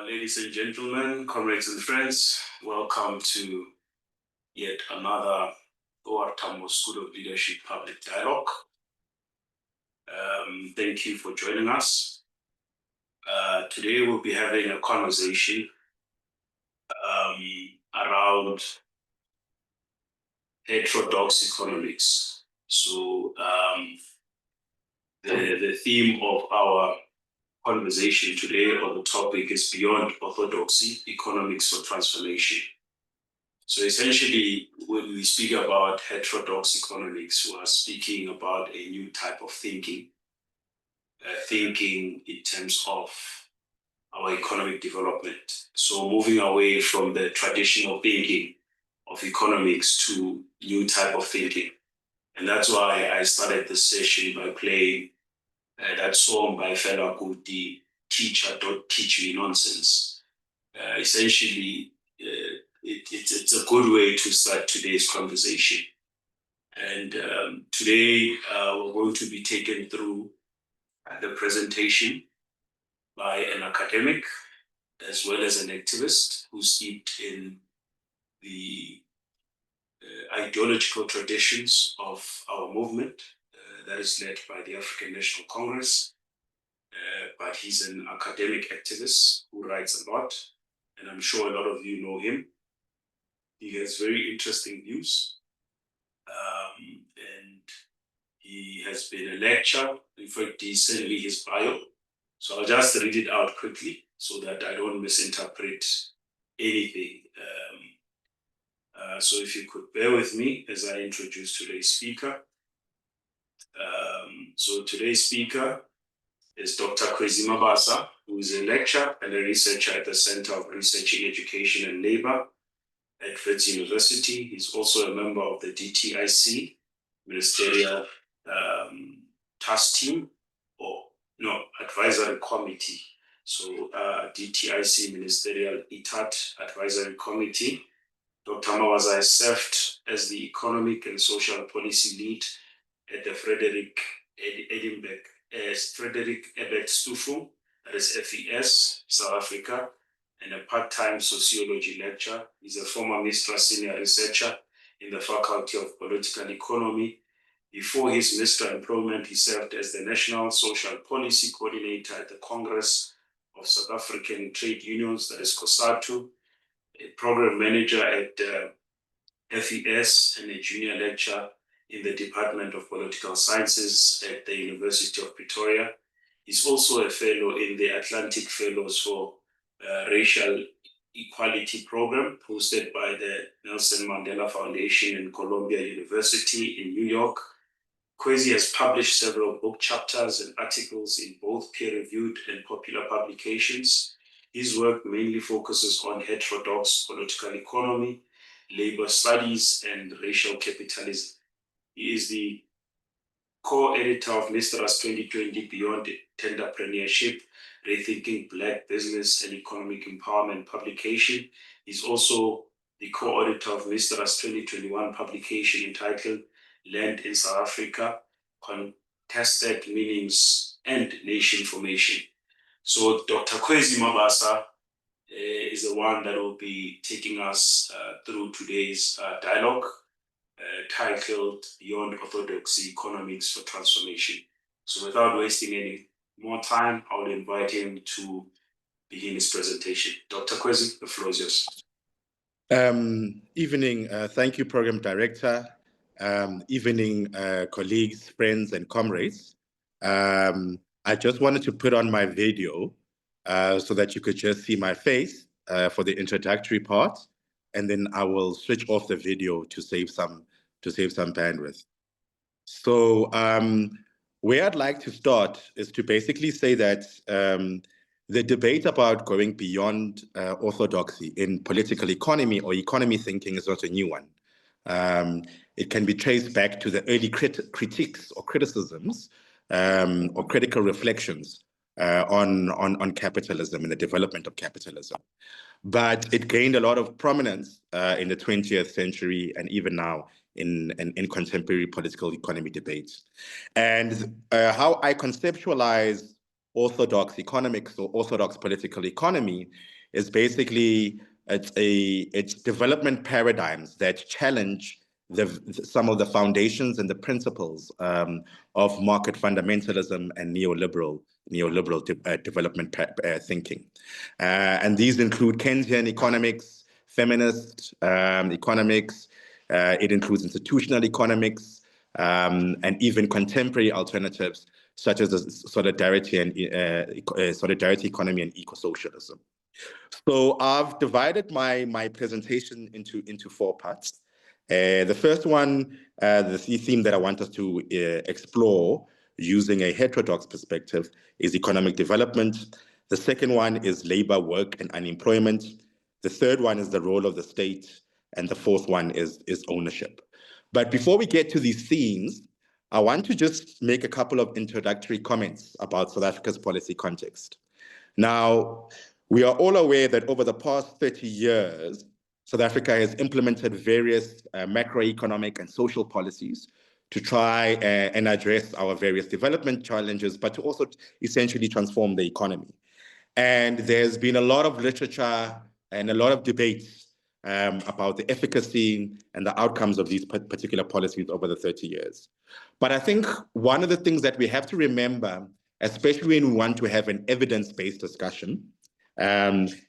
Ladies and gentlemen, comrades and friends, welcome to yet another Tambo School of Leadership Public Dialogue. Thank you for joining us. Today we'll be having a conversation around heterodox economics. So the theme of our conversation today, or the topic, is Beyond Orthodoxy, Economics for Transformation. So essentially, when we speak about heterodox economics, we are speaking about a new type of thinking in terms of our economic development. So moving away from the traditional thinking of economics to new type of thinking. And that's why I started the session by playing that song by Fela Kuti, Teacher Don't Teach Me Nonsense. Essentially, it's a good way to start today's conversation. And today we're going to be taken through the presentation by an academic as well as an activist who's steeped in the ideological traditions of our movement that is led by the African National Congress. But he's an academic activist who writes a lot, and I'm sure a lot of you know him. He has very interesting views, and he has been a lecturer. In fact, he sent me his bio, so I'll just read it out quickly so that I don't misinterpret anything. So if you could bear with me as I introduce today's speaker. So today's speaker is Dr. Khwezi Mabasa, who is a lecturer and a researcher at the Center of Research in Education and Labor at Khwezi University. He's also a member of the DTIC Ministerial Task Team, Advisory Committee. So DTIC Ministerial ETAT Advisory Committee. Dr. Mabasa has served as the Economic and Social Policy Lead at the Frederick Ebert Stufung, that is FES, South Africa, and a part-time sociology lecturer. He's a former MISTRA senior researcher in the Faculty of Political Economy. Before his MISTRA employment, he served as the National Social Policy Coordinator at the Congress of South African Trade Unions, that is COSATU, a program manager at FES, and a junior lecturer in the Department of Political Sciences at the University of Pretoria. He's also a fellow in the Atlantic Fellows for Racial Equality Program, hosted by the Nelson Mandela Foundation and Columbia University in New York. Khwezi has published several book chapters and articles in both peer-reviewed and popular publications. His work mainly focuses on heterodox political economy, labor studies, and racial capitalism. He is the co-editor of MISTRA's 2020 Beyond Tenderpreneurship, Rethinking Black Business and Economic Empowerment publication. He's also the co-editor of MISTRA's 2021 publication entitled Land in South Africa, Contested Meanings and Nation Formation. So Dr. Khwezi Mabasa is the one that will be taking us through today's dialogue titled Beyond Orthodoxy, Economics for Transformation. So without wasting any more time, I would invite him to begin his presentation. Dr. Khwezi, the floor is yours. Evening. Thank you, Program Director. Evening, colleagues, friends, and comrades. I just wanted to put on my video so that you could just see my face for the introductory part, and then I will switch off the video to save some bandwidth. So where I'd like to start is to basically say that the debate about going beyond orthodoxy in political economy or economy thinking is not a new one. It can be traced back to the early critiques or criticisms or critical reflections on capitalism and the development of capitalism. But it gained a lot of prominence in the 20th century and even now in contemporary political economy debates. And how I conceptualize orthodox economics or orthodox political economy is basically it's development paradigms that challenge some of the foundations and the principles of market fundamentalism and neoliberal development thinking, and these include Keynesian economics, feminist economics. It includes institutional economics, and even contemporary alternatives such as the solidarity economy and eco-socialism. So I've divided my presentation into four parts. The first one, the theme that I want us to explore using a heterodox perspective is economic development. The second one is labor, work, and unemployment. The third one is the role of the state. And the fourth one is ownership. But before we get to these themes, I want to just make a couple of introductory comments about South Africa's policy context. Now, we are all aware that over the past 30 years, South Africa has implemented various macroeconomic and social policies to try and address our various development challenges, but to also essentially transform the economy. And there's been a lot of literature and a lot of debates about the efficacy and the outcomes of these particular policies over the 30 years. But I think one of the things that we have to remember, especially when we want to have an evidence-based discussion,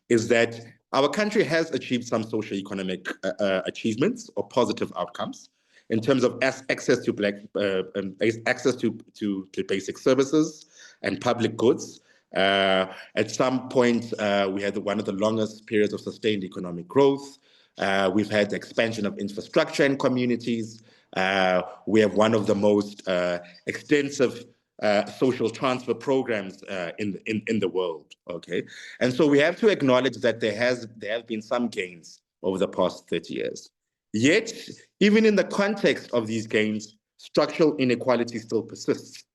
is that our country has achieved some socio-economic achievements or positive outcomes in terms of access to basic services and public goods. At some point, we had one of the longest periods of sustained economic growth. We've had the expansion of infrastructure in communities. We have one of the most extensive social transfer programs in the world. Okay, and so we have to acknowledge that there have been some gains over the past 30 years. Yet, even in the context of these gains, structural inequality still persists.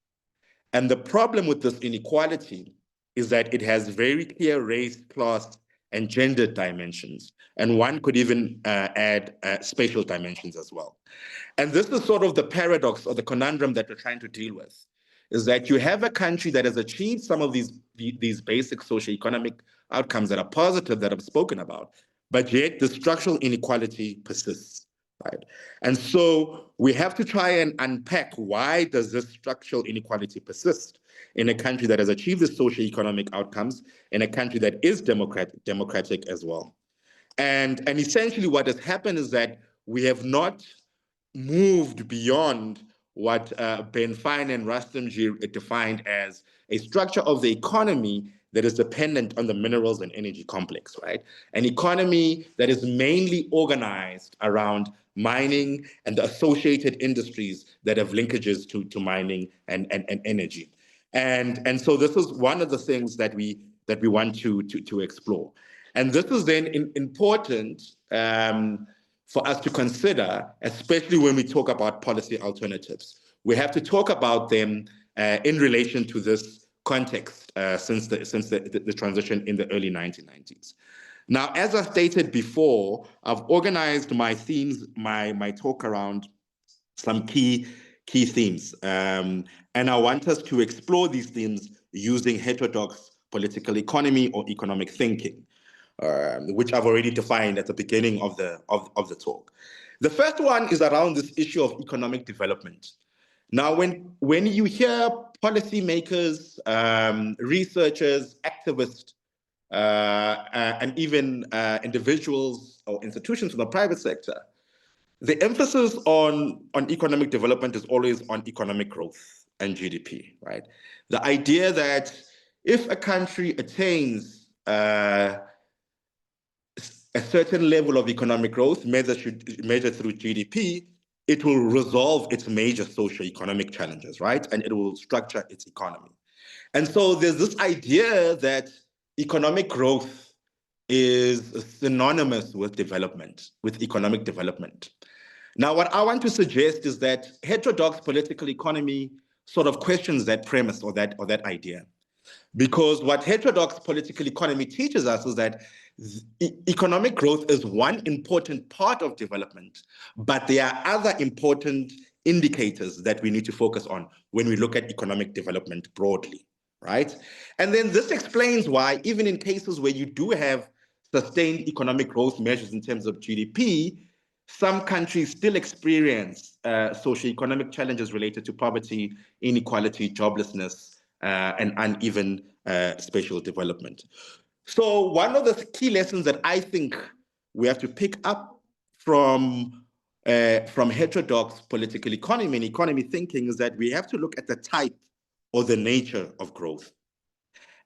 And the problem with this inequality is that it has very clear race, class, and gender dimensions. And one could even add spatial dimensions as well. And this is sort of the paradox or the conundrum that we're trying to deal with, is that you have a country that has achieved some of these basic socioeconomic outcomes that are positive, that I've spoken about, but yet the structural inequality persists, right? And so we have to try and unpack, why does this structural inequality persist in a country that has achieved the socioeconomic outcomes, in a country that is democratic as well? And essentially what has happened is that we have not moved beyond what Ben Fine and Rustamji defined as a structure of the economy that is dependent on the minerals and energy complex, right? An economy that is mainly organized around mining and the associated industries that have linkages to mining and energy. And so this is one of the things that we want to explore. And this is then important for us to consider, especially when we talk about policy alternatives. We have to talk about them in relation to this context since the transition in the early 1990s. Now, as I stated before, I've organized my themes, my talk around some key themes. And I want us to explore these themes using heterodox political economy or economic thinking, which I've already defined at the beginning of the talk. The first one is around this issue of economic development. Now, when you hear policymakers, researchers, activists, and even individuals or institutions from the private sector, the emphasis on economic development is always on economic growth and GDP, right? The idea that if a country attains a certain level of economic growth measured through GDP, it will resolve its major socio-economic challenges, right? And it will structure its economy. And so there's this idea that economic growth is synonymous with development, with economic development. Now, what I want to suggest is that heterodox political economy sort of questions that premise or that idea. Because what heterodox political economy teaches us is that economic growth is one important part of development, but there are other important indicators that we need to focus on when we look at economic development broadly, right? And then this explains why, even in cases where you do have sustained economic growth measures in terms of GDP, some countries still experience socioeconomic challenges related to poverty, inequality, joblessness, and uneven spatial development. So one of the key lessons that I think we have to pick up from heterodox political economy and economy thinking is that we have to look at the type or the nature of growth.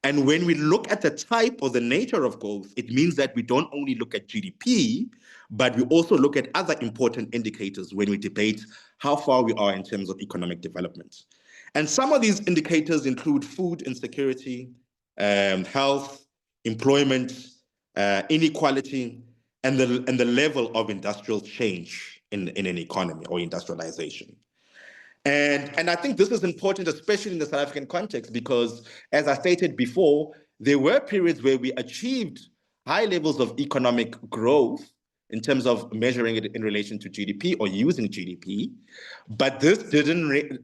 And when we look at the type or the nature of growth, it means that we don't only look at GDP, but we also look at other important indicators when we debate how far we are in terms of economic development. And some of these indicators include food insecurity, health, employment, inequality, and the level of industrial change in an economy or industrialization. And I think this is important, especially in the South African context, because as I stated before, there were periods where we achieved high levels of economic growth in terms of measuring it in relation to GDP or using GDP, but this didn't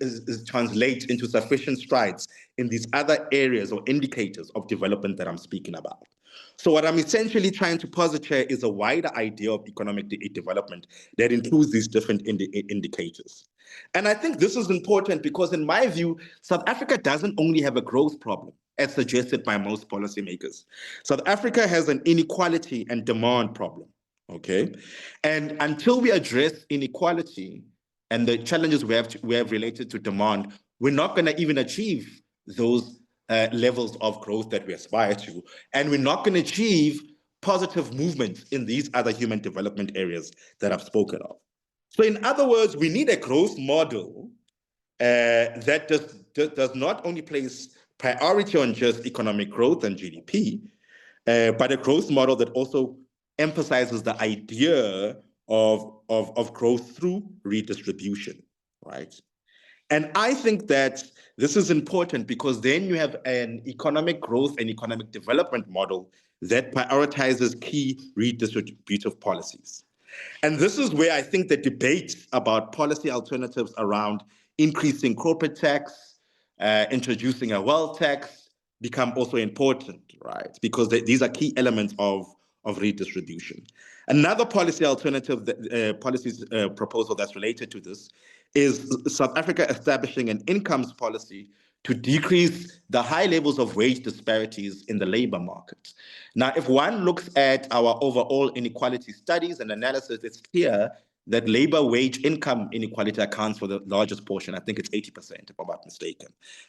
translate into sufficient strides in these other areas or indicators of development that I'm speaking about. So what I'm essentially trying to posit here is a wider idea of economic development that includes these different indicators. And I think this is important because, in my view, South Africa doesn't only have a growth problem, as suggested by most policymakers. South Africa has an inequality and demand problem, okay? And until we address inequality and the challenges we have related to demand, we're not going to even achieve those levels of growth that we aspire to. And we're not going to achieve positive movements in these other human development areas that I've spoken of. So in other words, we need a growth model that does not only place priority on just economic growth and GDP, but a growth model that also emphasizes the idea of growth through redistribution, right? And I think that this is important because then you have an economic growth and economic development model that prioritizes key redistributive policies. And this is where I think the debate about policy alternatives around increasing corporate tax, introducing a wealth tax become also important, right? Because these are key elements of redistribution. Another policy alternative, proposal that's related to this is South Africa establishing an incomes policy to decrease the high levels of wage disparities in the labor market. Now, if one looks at our overall inequality studies and analysis, it's clear that labor wage income inequality accounts for the largest portion. I think it's 80%, if I'm not mistaken.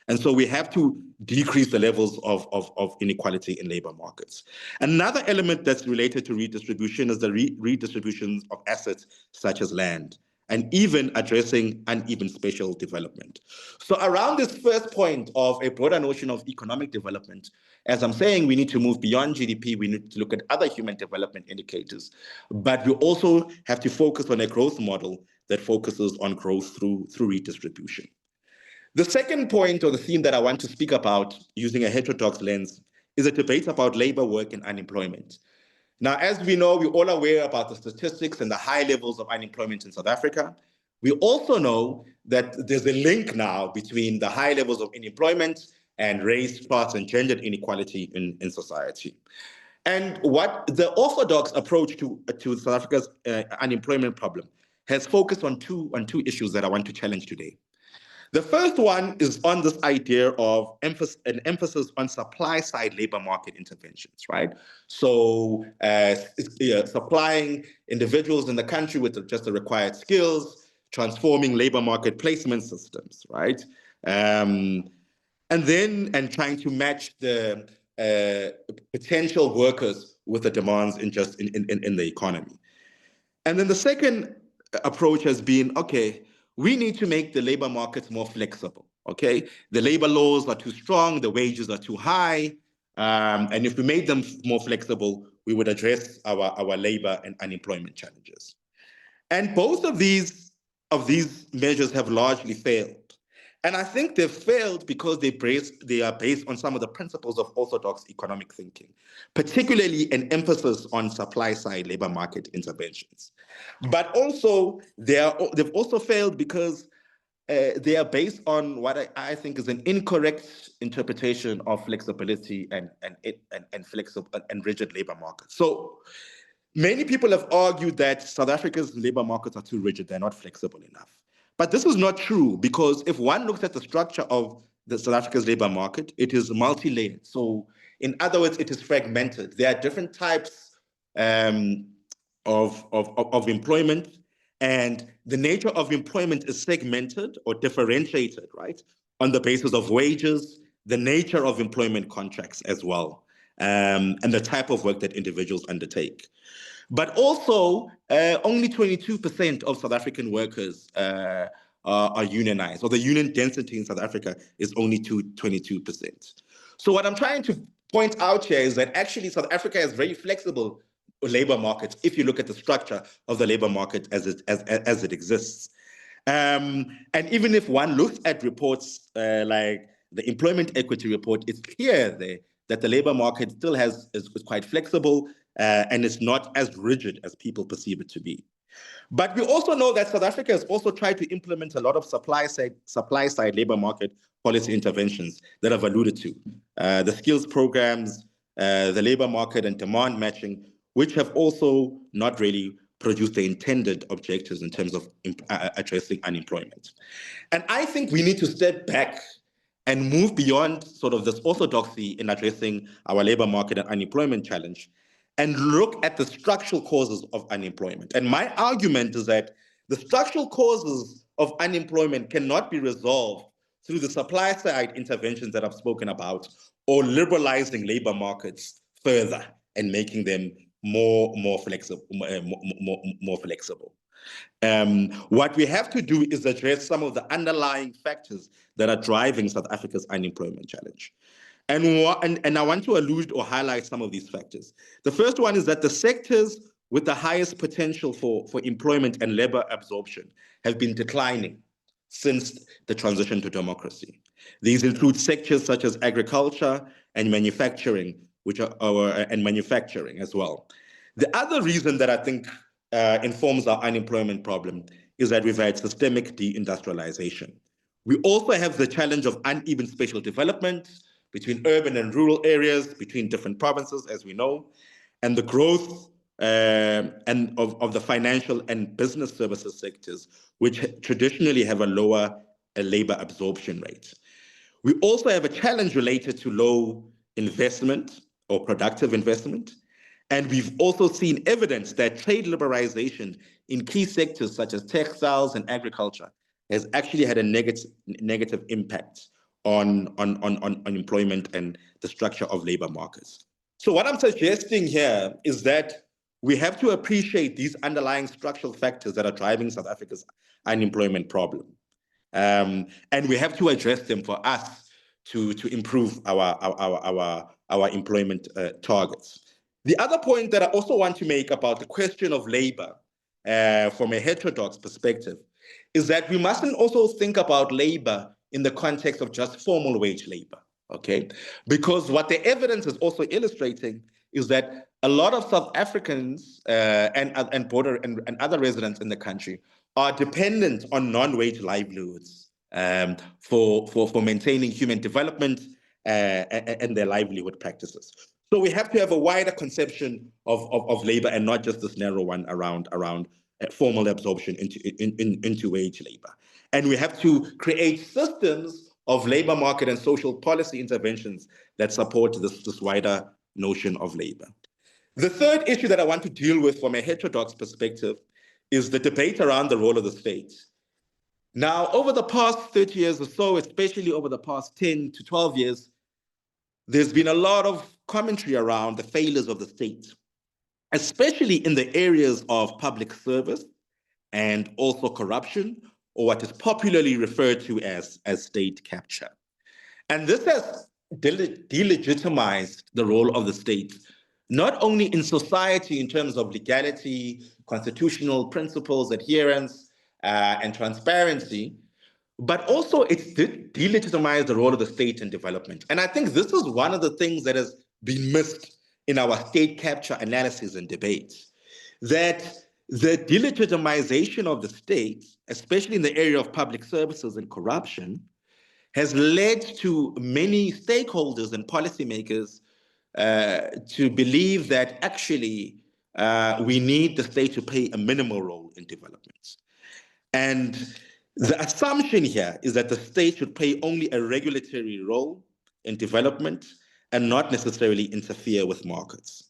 And so we have to decrease the levels of inequality in labor markets. Another element that's related to redistribution is the redistribution of assets such as land, and even addressing uneven spatial development. So around this first point of a broader notion of economic development, as I'm saying, we need to move beyond GDP, we need to look at other human development indicators, but we also have to focus on a growth model that focuses on growth through redistribution. The second point or the theme that I want to speak about using a heterodox lens is a debate about labor, work, and unemployment. Now, as we know, we're all aware about the statistics and the high levels of unemployment in South Africa. We also know that there's a link now between the high levels of unemployment and race, class, and gender inequality in society. And what the orthodox approach to South Africa's unemployment problem has focused on two issues that I want to challenge today. The first one is on this idea of an emphasis on supply-side labor market interventions, right? So supplying individuals in the country with just the required skills, transforming labor market placement systems, right? And trying to match the potential workers with the demands in the economy. And then the second approach has been, okay, we need to make the labor markets more flexible, okay? The labor laws are too strong, the wages are too high, and if we made them more flexible, we would address our labor and unemployment challenges. And both of these measures have largely failed. And I think they've failed because they are based on some of the principles of orthodox economic thinking, particularly an emphasis on supply-side labor market interventions. But also, they've also failed because they are based on what I think is an incorrect interpretation of flexibility and flexible and rigid labor markets. So many people have argued that South Africa's labor markets are too rigid, they're not flexible enough. But this is not true, because if one looks at the structure of the South Africa's labor market, it is multi-layered. So in other words, it is fragmented. There are different types of employment, and the nature of employment is segmented or differentiated, right, on the basis of wages, the nature of employment contracts as well, and the type of work that individuals undertake. But also, only 22% of South African workers are unionized, or the union density in South Africa is only 22%. So what I'm trying to point out here is that actually South Africa has very flexible labor markets if you look at the structure of the labor market as it exists. And even if one looks at reports like the Employment Equity Report, it's clear there that the labor market still is quite flexible and it's not as rigid as people perceive it to be. But we also know that South Africa has also tried to implement a lot of supply side labor market policy interventions that I've alluded to. The skills programs, the labor market and demand matching, which have also not really produced the intended objectives in terms of addressing unemployment. And I think we need to step back and move beyond sort of this orthodoxy in addressing our labor market and unemployment challenge and look at the structural causes of unemployment. And my argument is that the structural causes of unemployment cannot be resolved through the supply side interventions that I've spoken about, or liberalizing labor markets further and making them more flexible. What we have to do is address some of the underlying factors that are driving South Africa's unemployment challenge. And I want to allude or highlight some of these factors. The first one is that the sectors with the highest potential for employment and labor absorption have been declining since the transition to democracy. These include sectors such as agriculture and manufacturing, and manufacturing as well. The other reason that I think informs our unemployment problem is that we've had systemic deindustrialization. We also have the challenge of uneven spatial development between urban and rural areas, between different provinces, as we know, and the growth of the financial and business services sectors, which traditionally have a lower labor absorption rate. We also have a challenge related to low investment or productive investment. And we've also seen evidence that trade liberalization in key sectors such as textiles and agriculture has actually had a negative impact on employment and the structure of labor markets. So what I'm suggesting here is that we have to appreciate these underlying structural factors that are driving South Africa's unemployment problem. And we have to address them for us to improve our employment targets. The other point that I also want to make about the question of labor from a heterodox perspective is that we mustn't also think about labor in the context of just formal wage labor, okay? Because what the evidence is also illustrating is that a lot of South Africans and other residents in the country are dependent on non-wage livelihoods for maintaining human development and their livelihood practices. So we have to have a wider conception of labor and not just this narrow one around formal absorption into wage labor. And we have to create systems of labor market and social policy interventions that support this wider notion of labor. The third issue that I want to deal with from a heterodox perspective is the debate around the role of the state. Now, over the past 30 years or so, especially over the past 10 to 12 years, there's been a lot of commentary around the failures of the state, especially in the areas of public service and also corruption, or what is popularly referred to as state capture. And this has delegitimized the role of the state, not only in society in terms of legality, constitutional principles, adherence, and transparency, but also it's delegitimized the role of the state in development. And I think this is one of the things that has been missed in our state capture analysis and debates, that The delegitimization of the state, especially in the area of public services and corruption, has led to many stakeholders and policymakers to believe that actually we need the state to play a minimal role in development. And the assumption here is that the state should play only a regulatory role in development and not necessarily interfere with markets.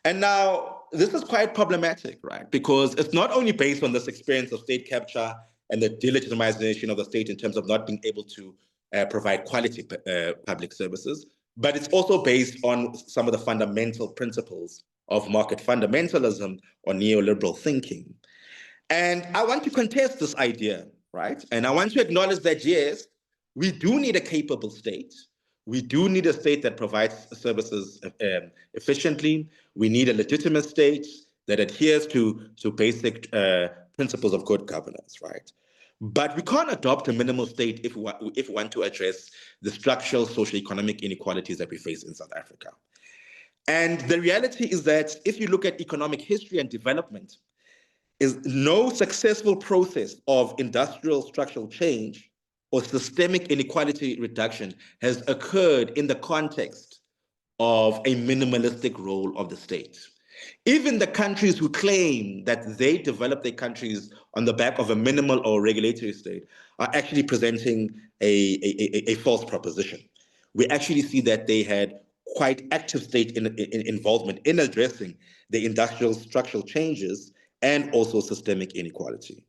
And now this is quite problematic, right? Because it's not only based on this experience of state capture and the delegitimization of the state in terms of not being able to provide quality public services, but it's also based on some of the fundamental principles of market fundamentalism or neoliberal thinking. And I want to contest this idea, right? And I want to acknowledge that, yes, we do need a capable state. We do need a state that provides services efficiently. We need a legitimate state that adheres to basic principles of good governance, right? But we can't adopt a minimal state if we want to address the structural socio-economic inequalities that we face in South Africa. And the reality is that if you look at economic history and development, is no successful process of industrial structural change or systemic inequality reduction has occurred in the context of a minimalistic role of the state. Even the countries who claim that they developed their countries on the back of a minimal or regulatory state are actually presenting a false proposition. We actually see that they had quite active state involvement in addressing the industrial structural changes and also systemic inequality.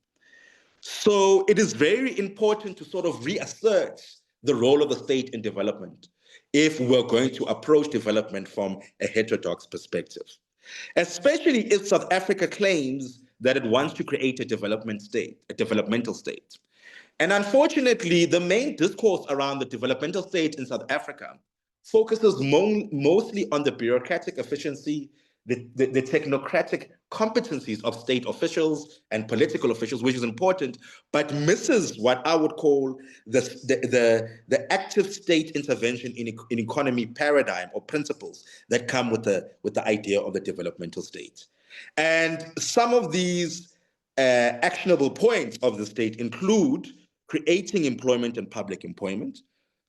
So it is very important to sort of reassert the role of the state in development if we're going to approach development from a heterodox perspective, especially if South Africa claims that it wants to create a developmental state. And unfortunately, the main discourse around the developmental state in South Africa focuses mostly on the bureaucratic efficiency, the technocratic competencies of state officials and political officials, which is important, but misses what I would call the active state intervention in economy paradigm or principles that come with the idea of the developmental state. And some of these actionable points of the state include creating employment and public employment.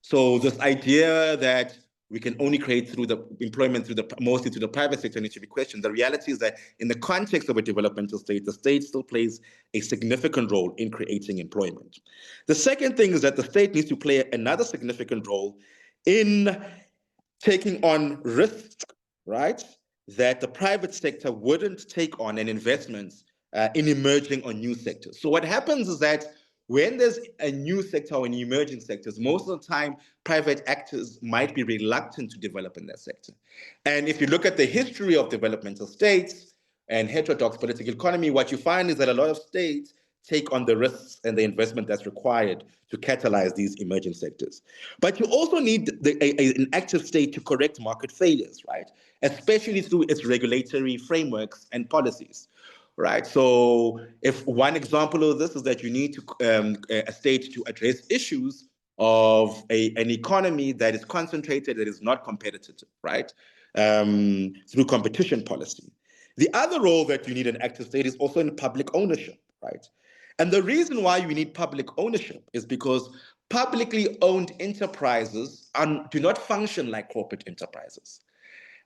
So this idea that we can only create through the employment mostly through the private sector needs to be questioned. The reality is that in the context of a developmental state, the state still plays a significant role in creating employment. The second thing is that the state needs to play another significant role in taking on risks, right, that the private sector wouldn't take on and investments in emerging or new sectors. So what happens is that when there's a new sector or an emerging sectors, most of the time, private actors might be reluctant to develop in that sector. And if you look at the history of developmental states and heterodox political economy, what you find is that a lot of states take on the risks and the investment that's required to catalyze these emerging sectors. But you also need an active state to correct market failures, right? Especially through its regulatory frameworks and policies. Right. So if one example of this is that you need to a state to address issues of an economy that is concentrated, that is not competitive, right? Through competition policy. The other role that you need an active state is also in public ownership, right? And the reason why you need public ownership is because publicly owned enterprises do not function like corporate enterprises.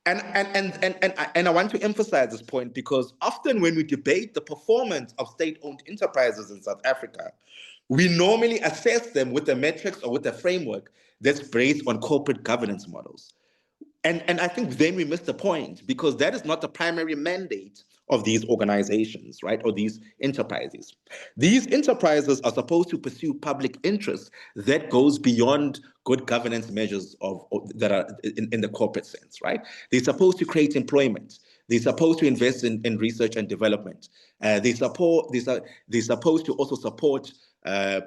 And I want to emphasize this point because often when we debate the performance of state-owned enterprises in South Africa, we normally assess them with a metrics or with a framework that's based on corporate governance models. And I think then we miss the point because that is not the primary mandate of these organizations, right, or these enterprises. These enterprises are supposed to pursue public interest that goes beyond good governance measures that are in the corporate sense, right? They're supposed to create employment. They're supposed to invest in research and development. They're supposed to also support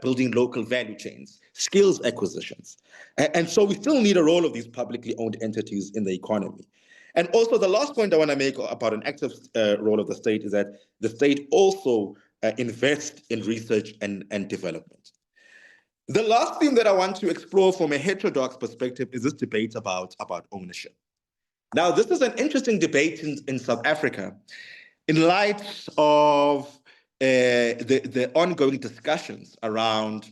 building local value chains, skills acquisitions. And so we still need a role of these publicly owned entities in the economy. And also the last point I want to make about an active role of the state is that the state also invests in research and development. The last thing that I want to explore from a heterodox perspective is this debate about ownership. Now, this is an interesting debate in South Africa in light of the ongoing discussions around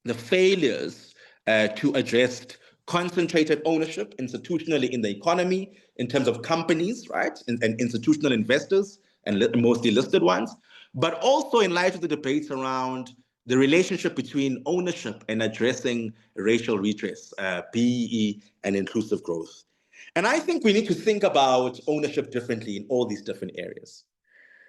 the failures to address concentrated ownership institutionally in the economy in terms of companies, right, and institutional investors and mostly listed ones, but also in light of the debates around the relationship between ownership and addressing racial redress, BEE, and inclusive growth. And I think we need to think about ownership differently in all these different areas.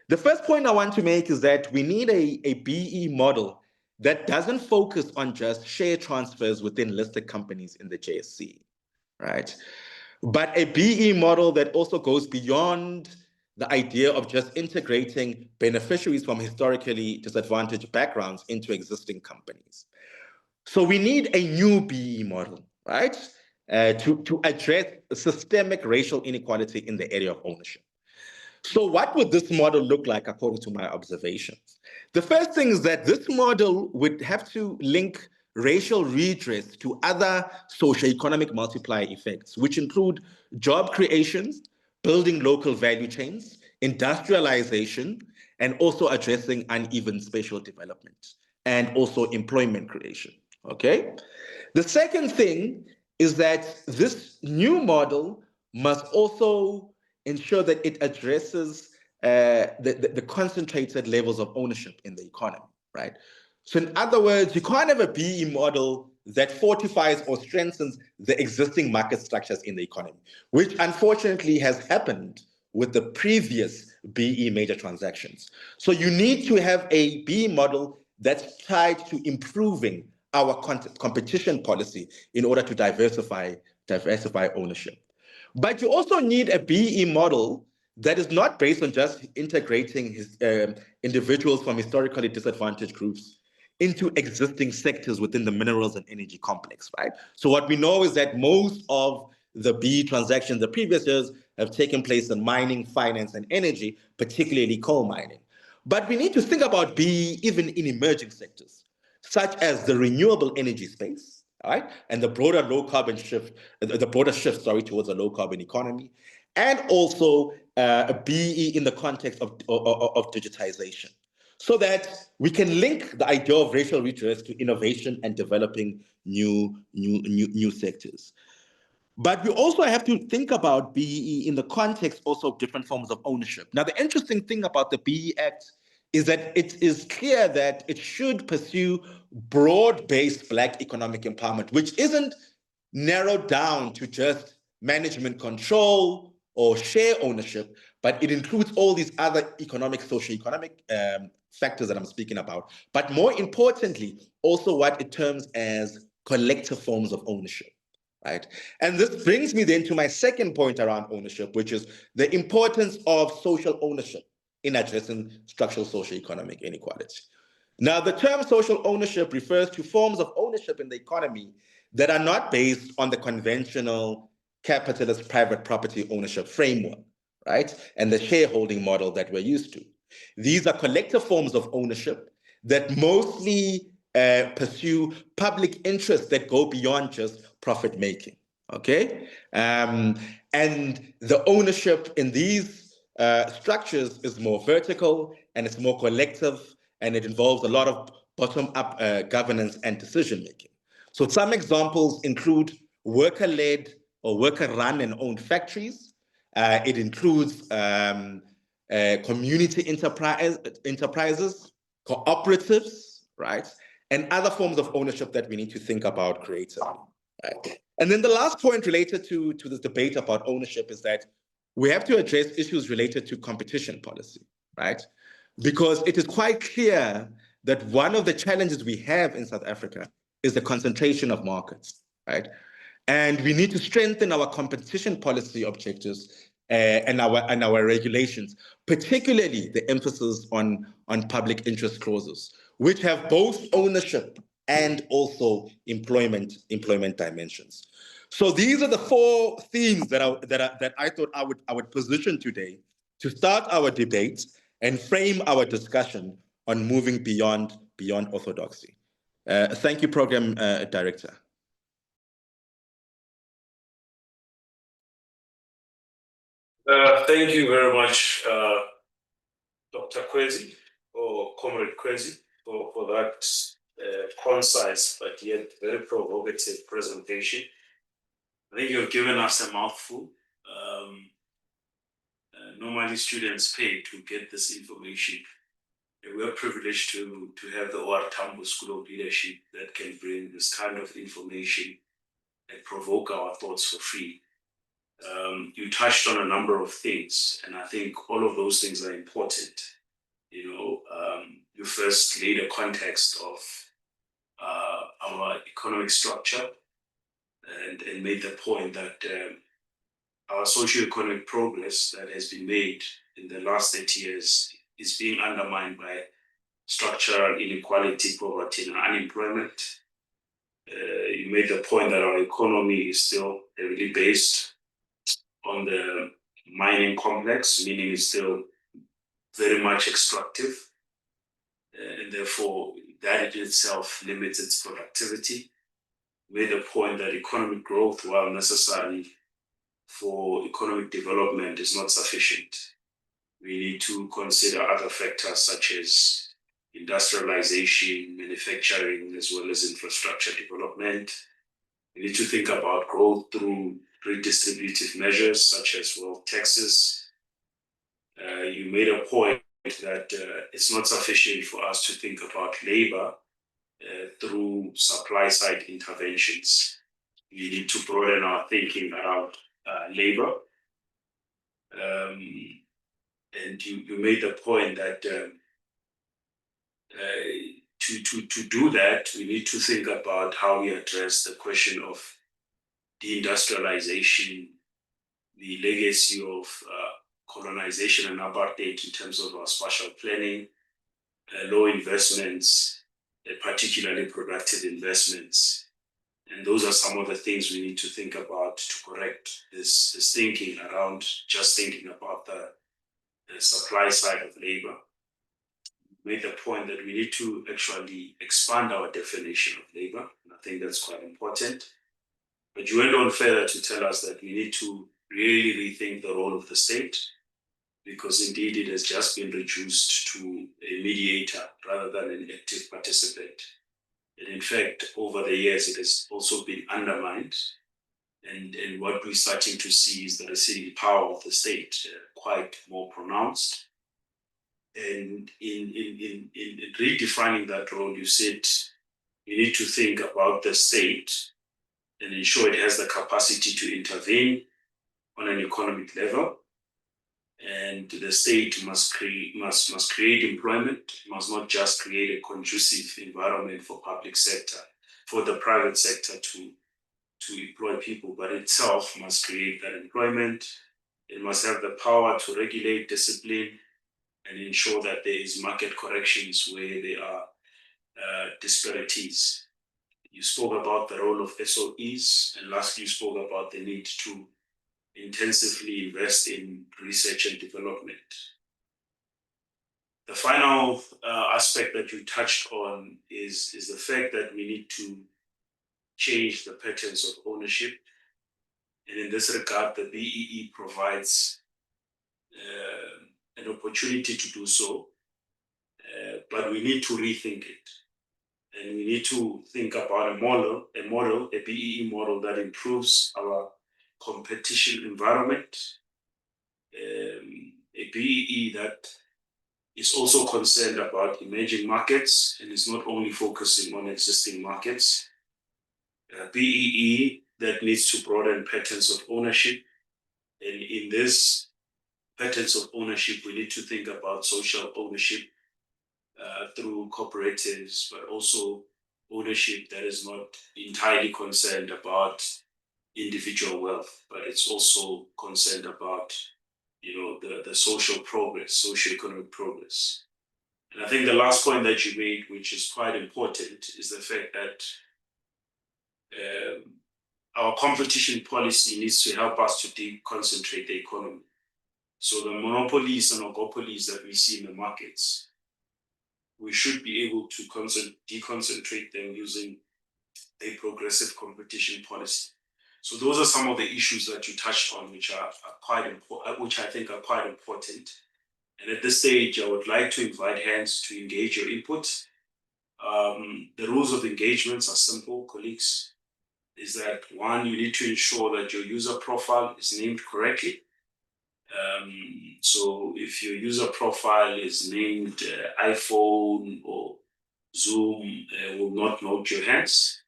The first point I want to make is that we need a BE model that doesn't focus on just share transfers within listed companies in the JSE, right? But a BE model that also goes beyond the idea of just integrating beneficiaries from historically disadvantaged backgrounds into existing companies. So we need a new BE model, right? To address systemic racial inequality in the area of ownership. So what would this model look like according to my observations? The first thing is that this model would have to link racial redress to other socioeconomic multiplier effects, which include job creations, building local value chains, industrialization, and also addressing uneven spatial development, and also employment creation, okay? The second thing is that this new model must also ensure that it addresses the concentrated levels of ownership in the economy, right? So in other words, you can't have a BE model that fortifies or strengthens the existing market structures in the economy, which unfortunately has happened with the previous BE major transactions. So you need to have a BE model that's tied to improving our competition policy in order to diversify ownership. But you also need a BE model that is not based on just integrating individuals from historically disadvantaged groups into existing sectors within the minerals and energy complex, right? So what we know is that most of the BE transactions the previous years have taken place in mining, finance, and energy, particularly coal mining. But we need to think about BE even in emerging sectors, such as the renewable energy space, all right, and the broader low carbon shift, towards a low carbon economy, and also a BE in the context of digitization, so that we can link the idea of racial redress to innovation and developing new sectors. But we also have to think about BEE in the context also of different forms of ownership. Now, the interesting thing about the BEE Act is that it is clear that it should pursue broad-based Black economic empowerment, which isn't narrowed down to just management control or share ownership, but it includes all these other economic, socioeconomic factors that I'm speaking about. But more importantly, also what it terms as collective forms of ownership. Right. And this brings me then to my second point around ownership, which is the importance of social ownership in addressing structural socioeconomic inequality. Now, the term social ownership refers to forms of ownership in the economy that are not based on the conventional capitalist private property ownership framework, right? And the shareholding model that we're used to. These are collective forms of ownership that mostly pursue public interests that go beyond just profit making, okay? And the ownership in these structures is more vertical and it's more collective, and it involves a lot of bottom-up governance and decision-making. So some examples include worker-led or worker-run and owned factories. It includes community enterprises, cooperatives, right? And other forms of ownership that we need to think about creatively, right? And then the last point related to this debate about ownership is that we have to address issues related to competition policy, right? Because it is quite clear that one of the challenges we have in South Africa is the concentration of markets, right? And we need to strengthen our competition policy objectives and our regulations, particularly the emphasis on public interest clauses, which have both ownership and also employment dimensions. So these are the four themes that I thought I would position today to start our debate and frame our discussion on moving beyond orthodoxy. Thank you, Program Director. Thank you very much, Dr. Khwezi, or Comrade Khwezi, for that concise but yet very provocative presentation. I think you've given us a mouthful. Normally students pay to get this information. And we're privileged to have the Tambo School of Leadership that can bring this kind of information and provoke our thoughts for free. You touched on a number of things, and I think all of those things are important. You first laid a context of our economic structure and made the point that our socio-economic progress that has been made in the last 30 years is being undermined by structural inequality, poverty, and unemployment. You made the point that our economy is still heavily based on the mining complex, meaning it's still very much extractive, and therefore that in itself limits its productivity. Made a point that economic growth, while necessary for economic development, is not sufficient. We need to consider other factors such as industrialization, manufacturing, as well as infrastructure development. We need to think about growth through redistributive measures such as wealth taxes. You made a point that it's not sufficient for us to think about labor through supply side interventions. We need to broaden our thinking around labor. And you made the point that to do that, we need to think about how we address the question of deindustrialization, the legacy of colonization and apartheid in terms of our spatial planning, low investments, particularly productive investments. And those are some of the things we need to think about to correct this thinking around just thinking about the supply side of labor. Made the point that we need to actually expand our definition of labor, and I think that's quite important. But you went on further to tell us that we need to really rethink the role of the state, because indeed it has just been reduced to a mediator rather than an active participant. And in fact, over the years, it has also been undermined. And what we're starting to see is the receding power of the state quite more pronounced. And in redefining that role, you said you need to think about the state and ensure it has the capacity to intervene on an economic level. And the state must create employment, must not just create a conducive environment for the private sector to employ people, but itself must create that employment. It must have the power to regulate, discipline, and ensure that there is market corrections where there are disparities. You spoke about the role of SOEs, and lastly, you spoke about the need to intensively invest in research and development. The final aspect that you touched on is the fact that we need to change the patterns of ownership. And in this regard, the BEE provides an opportunity to do so, but we need to rethink it. And we need to think about a BEE model that improves our competition environment, a BEE that is also concerned about emerging markets and is not only focusing on existing markets, a BEE that needs to broaden patterns of ownership. And in this patterns of ownership, we need to think about social ownership through cooperatives, but also ownership that is not entirely concerned about individual wealth, but it's also concerned about the social progress, socio-economic progress. And I think the last point that you made, which is quite important, is the fact that our competition policy needs to help us to deconcentrate the economy. So the monopolies and oligopolies that we see in the markets, we should be able to deconcentrate them using a progressive competition policy. So those are some of the issues that you touched on, which are quite important, which I think are quite important. And at this stage, I would like to invite hands to engage your input. The rules of engagements are simple, colleagues. Is that one, you need to ensure that your user profile is named correctly. So if your user profile is named iPhone or Zoom, will not note your hands.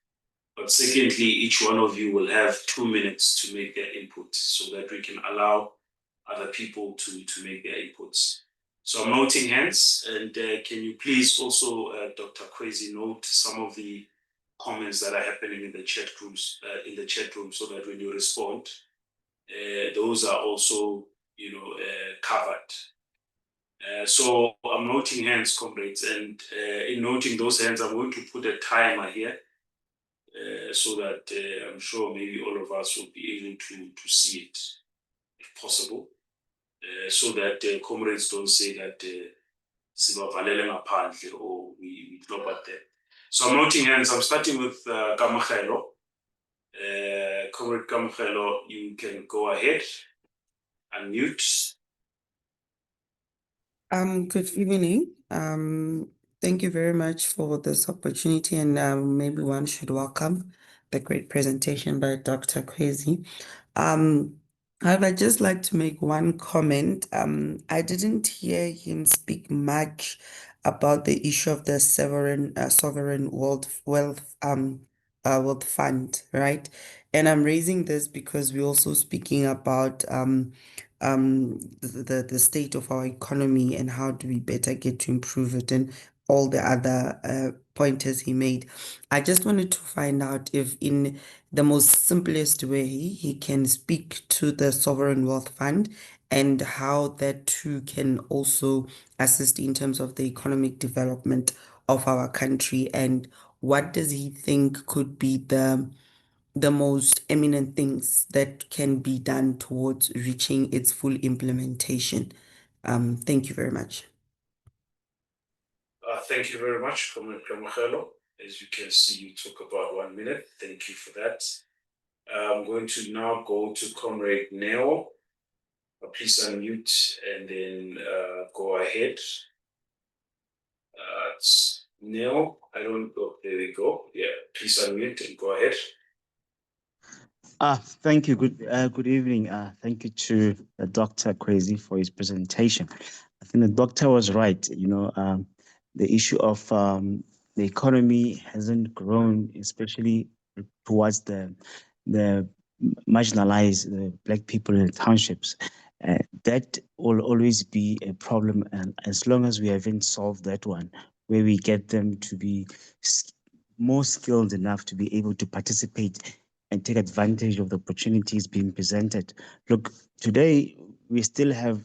But secondly, each one of you will have 2 minutes to make their input so that we can allow other people to make their inputs. So I'm noting hands, and can you please also, Dr. Khwezi, note some of the comments that are happening in the chat rooms, so that when you respond, those are also, covered. So I'm noting hands, comrades, and in noting those hands, I'm going to put a timer here so that I'm sure maybe all of us will be able to see it, if possible, so that comrades don't say that sibavalele ngaphandle or we drop at them. So I'm noting hands. I'm starting with Kamagelo. Comrade Kamagelo, you can go ahead, unmute. Good evening. Thank you very much for this opportunity, and maybe one should welcome the great presentation by Dr. Khwezi. I'd just like to make one comment. I didn't hear him speak much about the issue of the sovereign wealth fund, right? And I'm raising this because we're also speaking about the state of our economy and how do we better get to improve it, and all the other pointers he made. I just wanted to find out if in the most simplest way he can speak to the sovereign wealth fund and how that too can also assist in terms of the economic development of our country, and what does he think could be the most eminent things that can be done towards reaching its full implementation. Thank you very much. Thank you very much, Comrade Kamagelo. As you can see, you took about 1 minute. Thank you for that. I'm going to now go to Comrade Neo. Please unmute and then go ahead. It's Neo. I don't know. There we go. Yeah, please unmute and go ahead. Thank you. Good evening. Thank you to Dr. Khwezi for his presentation. I think the doctor was right. The issue of the economy hasn't grown, especially towards the marginalized, the Black people in the townships. That will always be a problem, and as long as we haven't solved that one, where we get them to be more skilled enough to be able to participate and take advantage of the opportunities being presented. Look, today we still have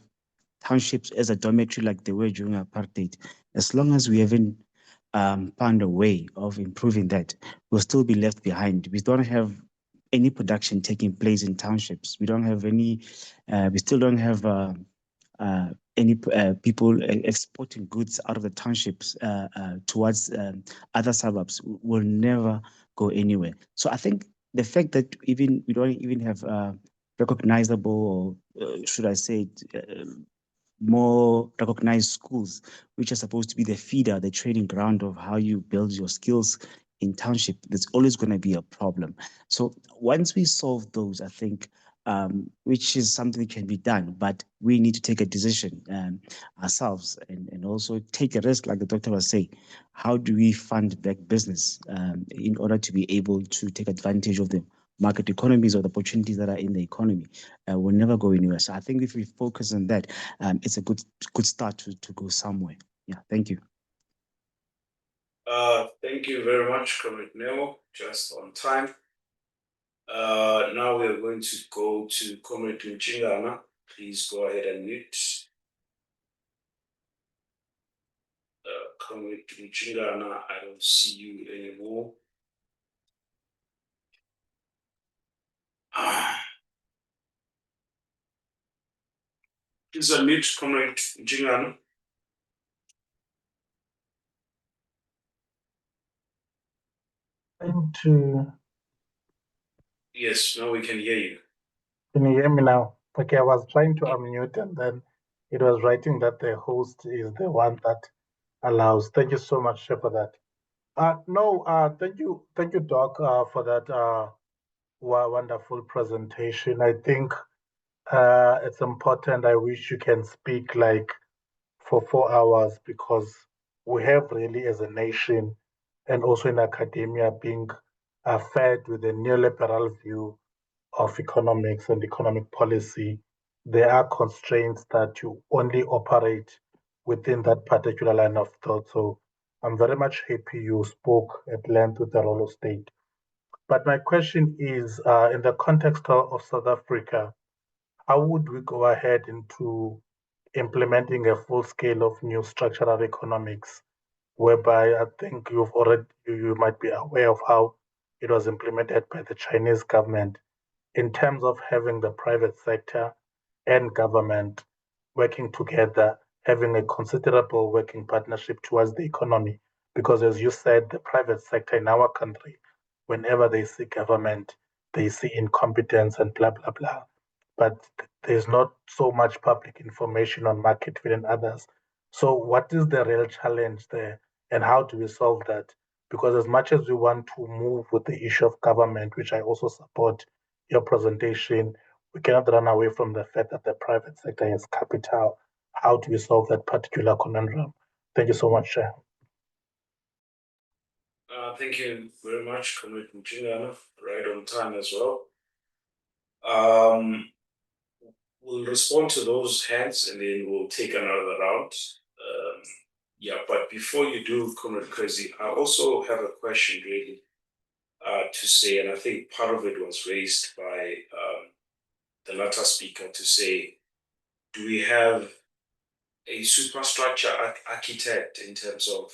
townships as a dormitory like they were during apartheid. As long as we haven't found a way of improving that, we'll still be left behind. We don't have any production taking place in townships. We don't have any, we still don't have any people exporting goods out of the townships towards other suburbs. Will never go anywhere. So I think the fact that we don't even have recognizable, or should I say, more recognized schools, which are supposed to be the feeder, the training ground of how you build your skills in township, there's always going to be a problem. So once we solve those, I think, which is something that can be done, but we need to take a decision ourselves and also take a risk, like the doctor was saying. How do we fund Black business in order to be able to take advantage of the market economies or the opportunities that are in the economy? Will never go anywhere. So I think if we focus on that, it's a good start to go somewhere. Yeah, thank you. Thank you very much, Comrade Neo, just on time. Now we are going to go to Comrade Mchingana. Please go ahead and mute. Comrade Mchingana, I don't see you anymore. Please unmute, Comrade Mchingana. Yes, now we can hear you. Can you hear me now? Okay, I was trying to unmute and then it was writing that the host is the one that allows. Thank you so much, Sheh, for that. Thank you, Doc, for that wonderful presentation. I think it's important. I wish you can speak like for 4 hours, because we have really, as a nation and also in academia, being fed with a neoliberal view of economics and economic policy. There are constraints that you only operate within that particular line of thought. So I'm very much happy you spoke at length with the role of state. But my question is, in the context of South Africa, how would we go ahead into implementing a full scale of new structural economics, whereby I think you might be aware of how it was implemented by the Chinese government, in terms of having the private sector and government working together, having a considerable working partnership towards the economy. Because as you said, the private sector in our country, whenever they see government, they see incompetence and blah, blah, blah. But there's not so much public information on market fit and others. So what is the real challenge there, and how do we solve that? Because as much as we want to move with the issue of government, which I also support your presentation, we cannot run away from the fact that the private sector has capital. How do we solve that particular conundrum? Thank you so much, Chair. Thank you very much, Comrade Mchingana, right on time as well. We'll respond to those hands and then we'll take another round. But before you do, Comrade Khwezi, I also have a question really to say, and I think part of it was raised by the latter speaker to say, do we have a superstructure architect in terms of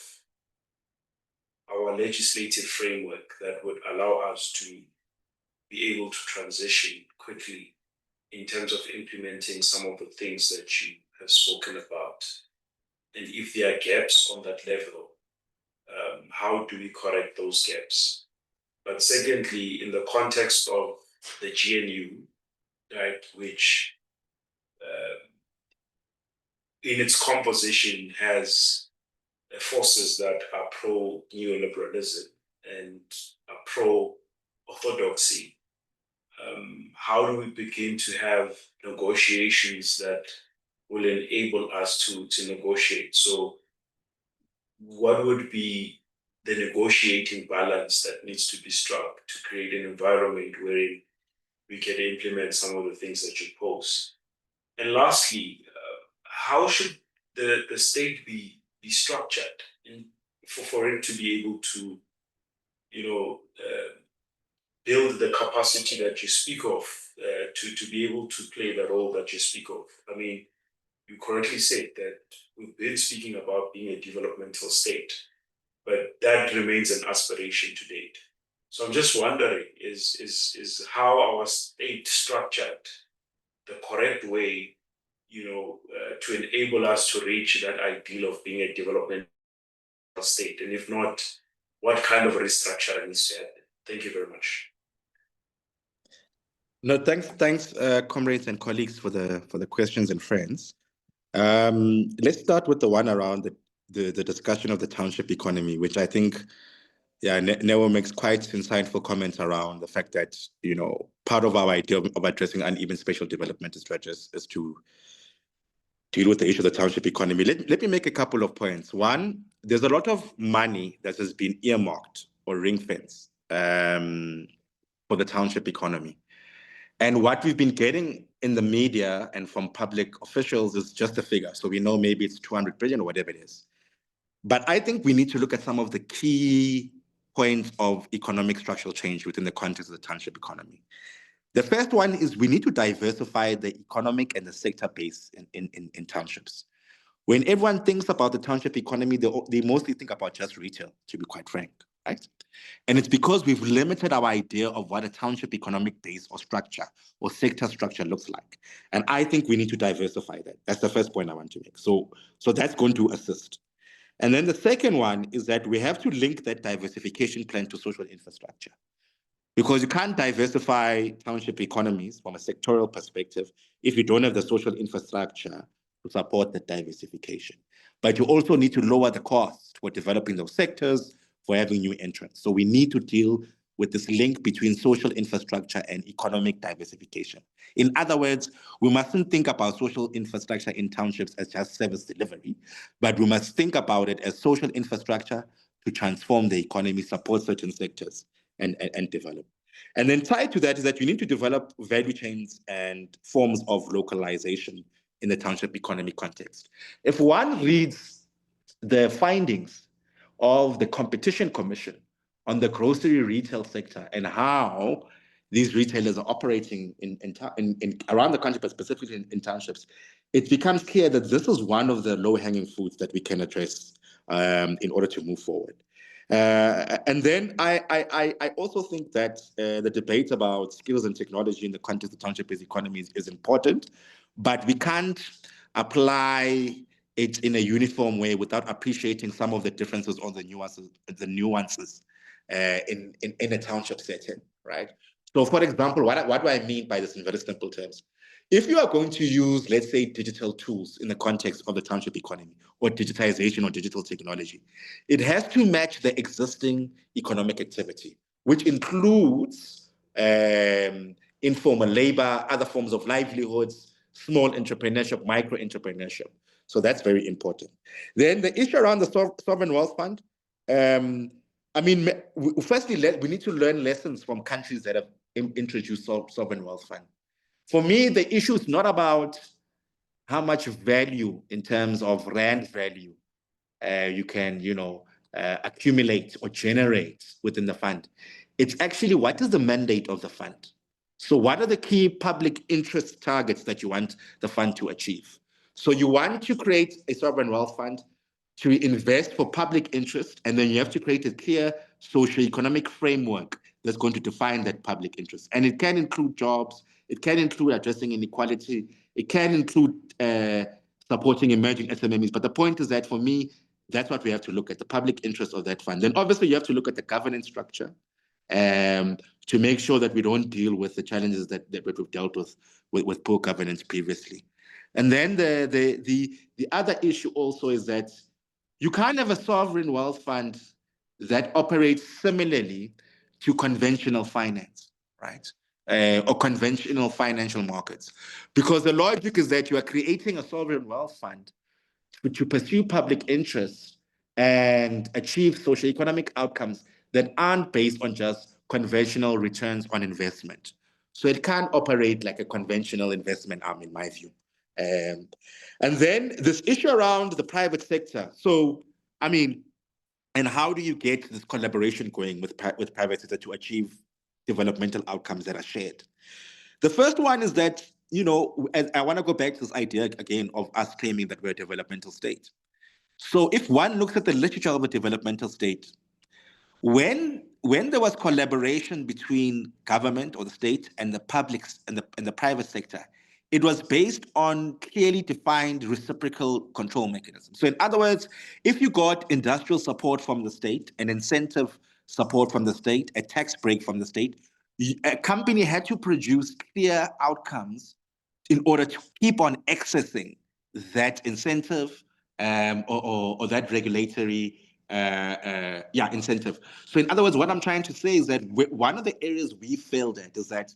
our legislative framework that would allow us to be able to transition quickly in terms of implementing some of the things that you have spoken about? And if there are gaps on that level, how do we correct those gaps? But secondly, in the context of the GNU, right, which in its composition has forces that are pro-neoliberalism and are pro-orthodoxy, how do we begin to have negotiations that will enable us to negotiate? So what would be the negotiating balance that needs to be struck to create an environment wherein we can implement some of the things that you pose? And lastly, how should the state be structured for it to be able to, build the capacity that you speak of, to be able to play the role that you speak of? I mean, you correctly said that we've been speaking about being a developmental state, but that remains an aspiration to date. So I'm just wondering, is how our state structured the correct way, to enable us to reach that ideal of being a developmental state? And if not, what kind of restructuring is said? Thank you very much. No, thanks, comrades and colleagues for the questions and friends. Let's start with the one around the discussion of the township economy, which I think, Neo makes quite insightful comments around the fact that, part of our idea of addressing uneven spatial development strategies is to deal with the issue of the township economy. Let me make a couple of points. One, there's a lot of money that has been earmarked or ring-fenced for the township economy. And what we've been getting in the media and from public officials is just a figure. So we know maybe it's 200 billion or whatever it is. But I think we need to look at some of the key points of economic structural change within the context of the township economy. The first one is we need to diversify the economic and the sector base in townships. When everyone thinks about the township economy, they mostly think about just retail, to be quite frank, right? And it's because we've limited our idea of what a township economic base or structure or sector structure looks like. And I think we need to diversify that. That's the first point I want to make. So that's going to assist. And then the second one is that we have to link that diversification plan to social infrastructure. Because you can't diversify township economies from a sectoral perspective if you don't have the social infrastructure to support that diversification. But you also need to lower the cost for developing those sectors, for having new entrants. So we need to deal with this link between social infrastructure and economic diversification. In other words, we mustn't think about social infrastructure in townships as just service delivery, but we must think about it as social infrastructure to transform the economy, support certain sectors, and develop. And then tied to that is that you need to develop value chains and forms of localization in the township economy context. If one reads the findings of the Competition Commission on the grocery retail sector and how these retailers are operating in around the country, but specifically in townships, it becomes clear that this is one of the low-hanging fruits that we can address in order to move forward. And then I also think that the debate about skills and technology in the context of township-based economies is important, but we can't apply it in a uniform way without appreciating some of the differences or the nuances in a township setting, right? So, for example, what do I mean by this in very simple terms? If you are going to use, let's say, digital tools in the context of the township economy or digitization or digital technology, it has to match the existing economic activity, which includes informal labor, other forms of livelihoods, small entrepreneurship, micro entrepreneurship. So that's very important. Then the issue around the sovereign wealth fund. I mean, firstly, we need to learn lessons from countries that have introduced sovereign wealth fund. For me, the issue is not about how much value in terms of rand value you can, accumulate or generate within the fund. It's actually what is the mandate of the fund? So what are the key public interest targets that you want the fund to achieve? So you want to create a sovereign wealth fund to invest for public interest, and then you have to create a clear socio-economic framework that's going to define that public interest. And it can include jobs, it can include addressing inequality, it can include supporting emerging SMEs. But the point is that for me, that's what we have to look at, the public interest of that fund. Then obviously you have to look at the governance structure to make sure that we don't deal with the challenges that we've dealt with poor governance previously. And then the other issue also is that you can't have a sovereign wealth fund that operates similarly to conventional finance, right? Or conventional financial markets. Because the logic is that you are creating a sovereign wealth fund to pursue public interests and achieve socioeconomic outcomes that aren't based on just conventional returns on investment. So it can't operate like a conventional investment arm, in my view. And then this issue around the private sector. So, I mean, and how do you get this collaboration going with private sector to achieve developmental outcomes that are shared? The first one is that, I want to go back to this idea again of us claiming that we're a developmental state. So if one looks at the literature of a developmental state, when there was collaboration between government or the state and the public and the private sector, it was based on clearly defined reciprocal control mechanisms. So in other words, if you got industrial support from the state, an incentive support from the state, a tax break from the state, a company had to produce clear outcomes in order to keep on accessing that incentive or that regulatory incentive. So in other words, what I'm trying to say is that one of the areas we failed at is that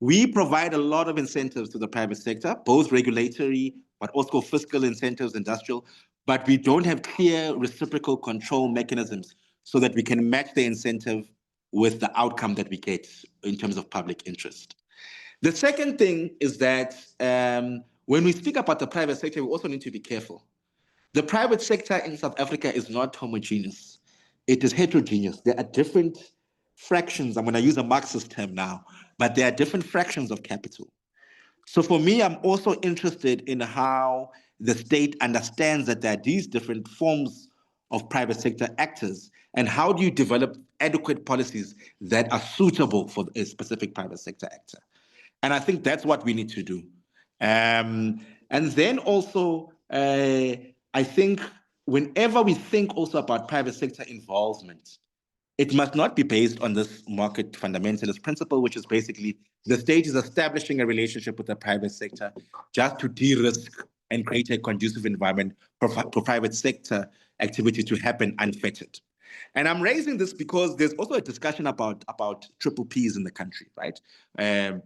we provide a lot of incentives to the private sector, both regulatory, but also fiscal incentives, industrial, but we don't have clear reciprocal control mechanisms so that we can match the incentive with the outcome that we get in terms of public interest. The second thing is that when we speak about the private sector, we also need to be careful. The private sector in South Africa is not homogeneous. It is heterogeneous. There are different fractions. I'm going to use a Marxist term now, but there are different fractions of capital. So for me, I'm also interested in how the state understands that there are these different forms of private sector actors, and how do you develop adequate policies that are suitable for a specific private sector actor? And I think that's what we need to do. And then also, I think whenever we think also about private sector involvement, it must not be based on this market fundamentalist principle, which is basically the state is establishing a relationship with the private sector just to de-risk and create a conducive environment for private sector activity to happen unfettered. And I'm raising this because there's also a discussion about triple Ps in the country, right?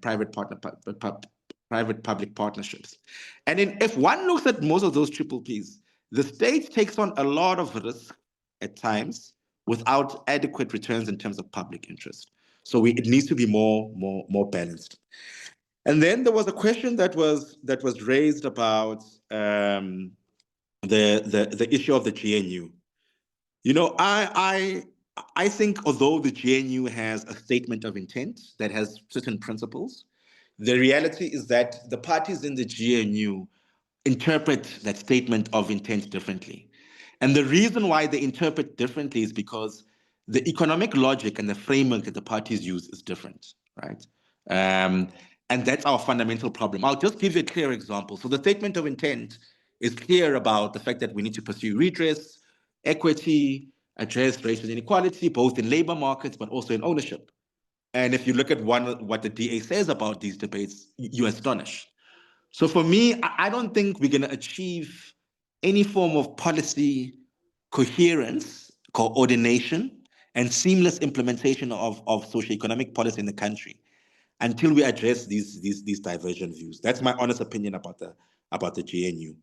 Private-public partnerships. And if one looks at most of those triple Ps, the state takes on a lot of risk at times without adequate returns in terms of public interest. So it needs to be more balanced. And then there was a question that was raised about the issue of the GNU. You know, I think although the GNU has a statement of intent that has certain principles, the reality is that the parties in the GNU interpret that statement of intent differently. And the reason why they interpret differently is because the economic logic and the framework that the parties use is different, right? And that's our fundamental problem. I'll just give you a clear example. So the statement of intent is clear about the fact that we need to pursue redress, equity, address racial inequality, both in labor markets, but also in ownership. And if you look at what the DA says about these debates, you're astonished. So for me, I don't think we're going to achieve any form of policy coherence, coordination, and seamless implementation of socioeconomic policy in the country until we address these divergent views. That's my honest opinion about the GNU.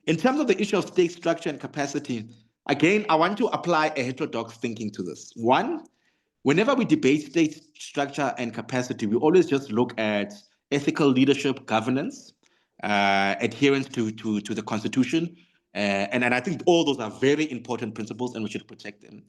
In terms of the issue of state structure and capacity, again, I want to apply a heterodox thinking to this. One, whenever we debate state structure and capacity, we always just look at ethical leadership, governance, adherence to the Constitution, and I think all those are very important principles and we should protect them.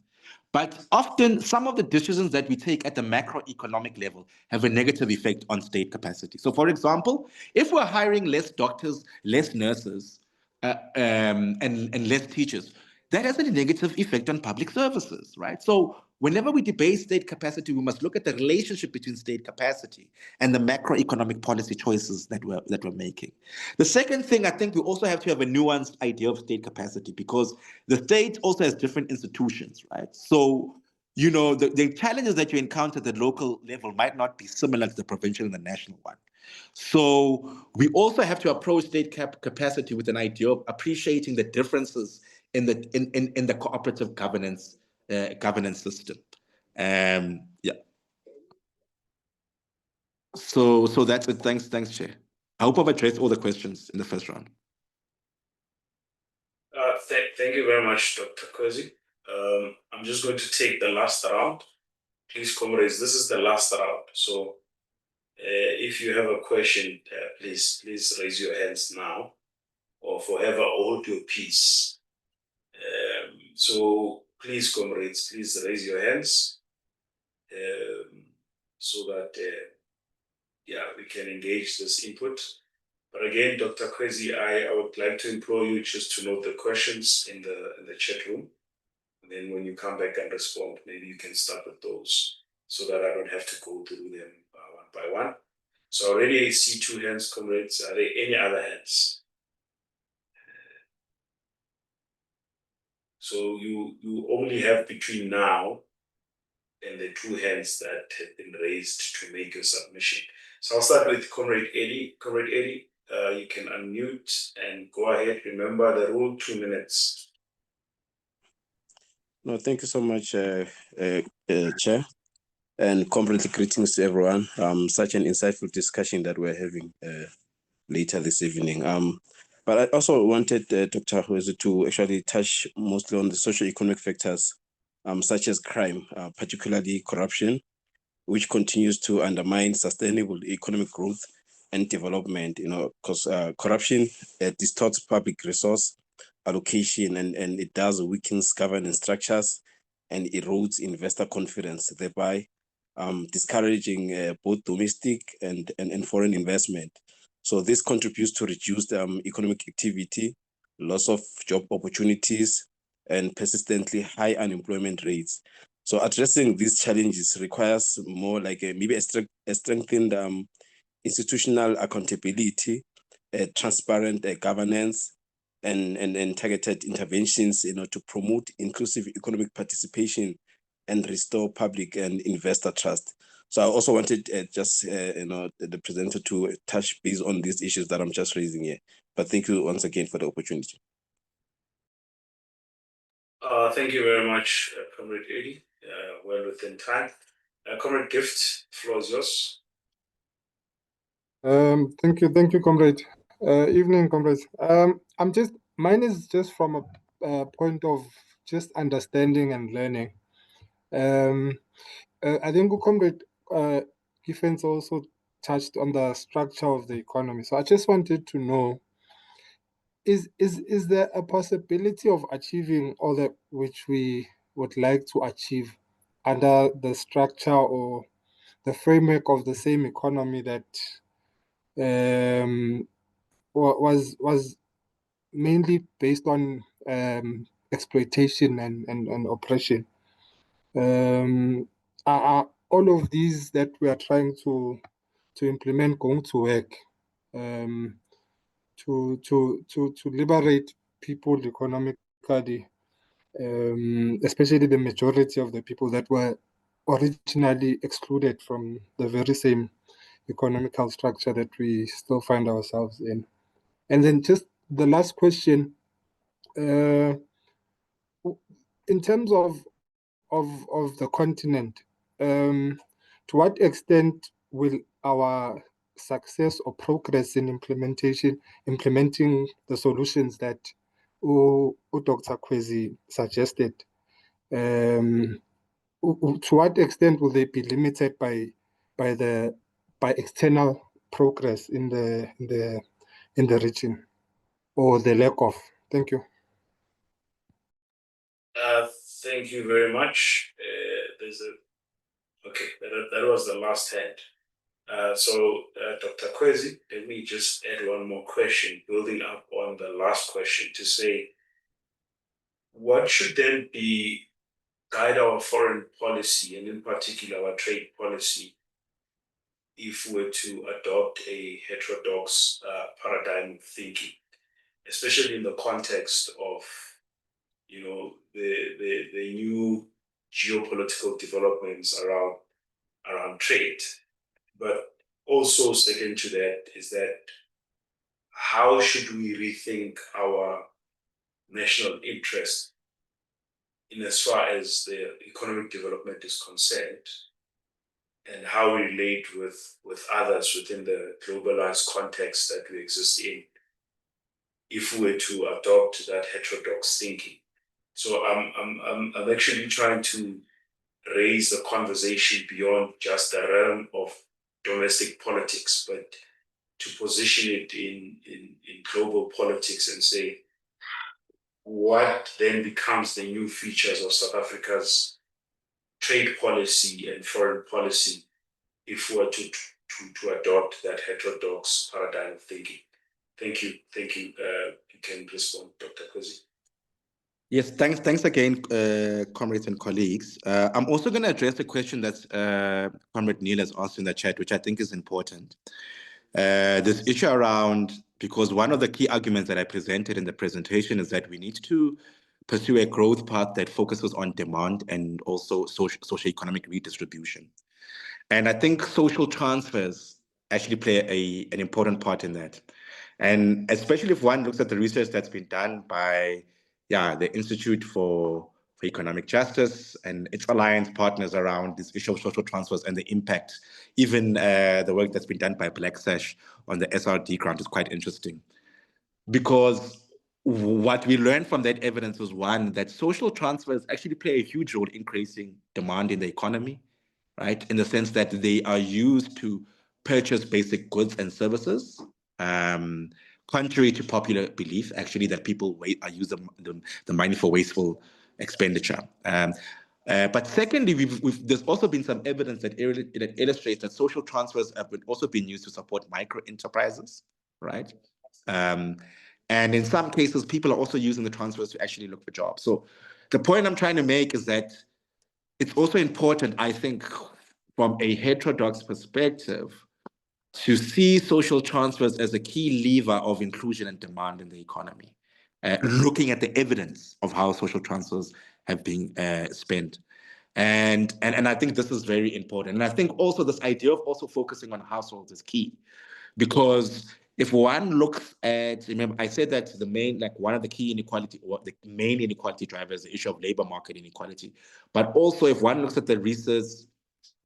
But often, some of the decisions that we take at the macroeconomic level have a negative effect on state capacity. So, for example, if we're hiring less doctors, less nurses, and less teachers, that has a negative effect on public services, right? So whenever we debate state capacity, we must look at the relationship between state capacity and the macroeconomic policy choices that we're making. The second thing, I think we also have to have a nuanced idea of state capacity because the state also has different institutions, right? So, you know, the challenges that you encounter at the local level might not be similar to the provincial and the national one. So we also have to approach state capacity with an idea of appreciating the differences in the cooperative governance system. Yeah. So that's it. Thanks, Chair. I hope I've addressed all the questions in the first round. Thank you very much, Dr. Khwezi. I'm just going to take the last round. Please, comrades, this is the last round. So if you have a question, please raise your hands now or forever hold your peace. So please, comrades, please raise your hands so that we can engage this input. But again, Dr. Khwezi, I would like to implore you just to note the questions in the chat room. And then when you come back and respond, maybe you can start with those so that I don't have to go through them one by one. So already I see 2 hands, comrades. Are there any other hands? So you only have between now and the 2 hands that have been raised to make your submission. So I'll start with Comrade Eddie. Comrade Eddie, you can unmute and go ahead. Remember the rule, 2 minutes. No, thank you so much, Chair. And comrade greetings to everyone. Such an insightful discussion that we're having later this evening. But I also wanted Dr. Khwezi to actually touch mostly on the socio-economic factors, such as crime, particularly corruption, which continues to undermine sustainable economic growth and development, you know, because corruption distorts public resource allocation and it does weakens governance structures and erodes investor confidence, thereby discouraging both domestic and foreign investment. So this contributes to reduced economic activity, loss of job opportunities, and persistently high unemployment rates. So addressing these challenges requires more like maybe a strengthened institutional accountability, transparent governance, and targeted interventions, you know, to promote inclusive economic participation and restore public and investor trust. So I also wanted just the presenter to touch base on these issues that I'm just raising here. But thank you once again for the opportunity. Thank you very much, Comrade Eddie. Well within time. Comrade Gift, floor is yours. Thank you, comrade. Evening, comrades. Mine is just from a point of just understanding and learning. I think comrade Giffens also touched on the structure of the economy. So I just wanted to know, is there a possibility of achieving all that which we would like to achieve under the structure or the framework of the same economy that was mainly based on exploitation and oppression? Are all of these that we are trying to implement going to work to liberate people economically, especially the majority of the people that were originally excluded from the very same economical structure that we still find ourselves in? And then just the last question, in terms of the continent, to what extent will our success or progress in implementing the solutions that Dr. Khwezi suggested, to what extent will they be limited by external progress in the region, or the lack of? Thank you. Thank you very much. That was the last hand. So Dr. Khwezi, let me just add one more question, building up on the last question, to say, what should then be guide our foreign policy, and in particular our trade policy, if we're to adopt a heterodox paradigm of thinking, especially in the context of the new geopolitical developments around trade? But also second to that is that, how should we rethink our national interest in as far as the economic development is concerned, and how we relate with others within the globalized context that we exist in, if we were to adopt that heterodox thinking? So I'm actually trying to raise the conversation beyond just the realm of domestic politics, but to position it in global politics and say, what then becomes the new features of South Africa's trade policy and foreign policy if we were to adopt that heterodox paradigm of thinking? Thank you. You can respond, Dr. Khwezi. Yes, thanks again, comrades and colleagues. I'm also going to address the question that Comrade Neil has asked in the chat, which I think is important. This issue around, because one of the key arguments that I presented in the presentation is that we need to pursue a growth path that focuses on demand and also socio-economic redistribution. And I think social transfers actually play an important part in that. And especially if one looks at the research that's been done by the Institute for Economic Justice and its alliance partners around this issue of social transfers and the impact, even the work that's been done by Black Sash on the SRD grant is quite interesting. Because what we learned from that evidence was, one, that social transfers actually play a huge role in increasing demand in the economy, right? In the sense that they are used to purchase basic goods and services, contrary to popular belief, actually, that people use the money for wasteful expenditure. But secondly, there's also been some evidence that illustrates that social transfers have also been used to support micro enterprises, right? And in some cases, people are also using the transfers to actually look for jobs. So the point I'm trying to make is that it's also important, I think, from a heterodox perspective, to see social transfers as a key lever of inclusion and demand in the economy, looking at the evidence of how social transfers have been spent. And I think this is very important. And I think also this idea of also focusing on households is key, because if one looks at, remember, I said that the main, like one of the key inequality, or the main inequality driver is the issue of labor market inequality. But also if one looks at the recent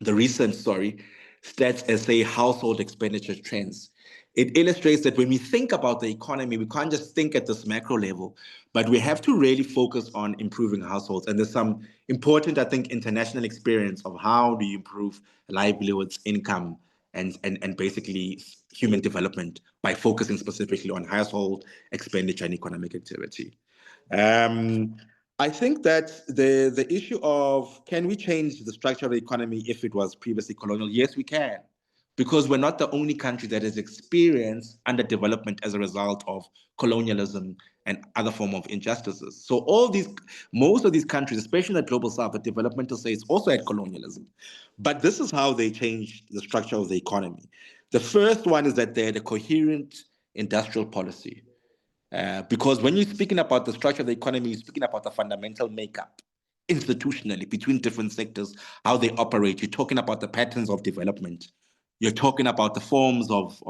stats as say household expenditure trends, it illustrates that when we think about the economy, we can't just think at this macro level, but we have to really focus on improving households. And there's some important, I think, international experience of how do you improve livelihoods, income, and basically human development by focusing specifically on household expenditure and economic activity. I think that the issue of can we change the structure of the economy if it was previously colonial? Yes, we can, because we're not the only country that has experienced underdevelopment as a result of colonialism and other form of injustices. So most of these countries, especially in the global south, the developmental states also had colonialism. But this is how they changed the structure of the economy. The first one is that they had a coherent industrial policy. Because when you're speaking about the structure of the economy, you're speaking about the fundamental makeup institutionally between different sectors, how they operate. You're talking about the patterns of development. You're talking about the forms of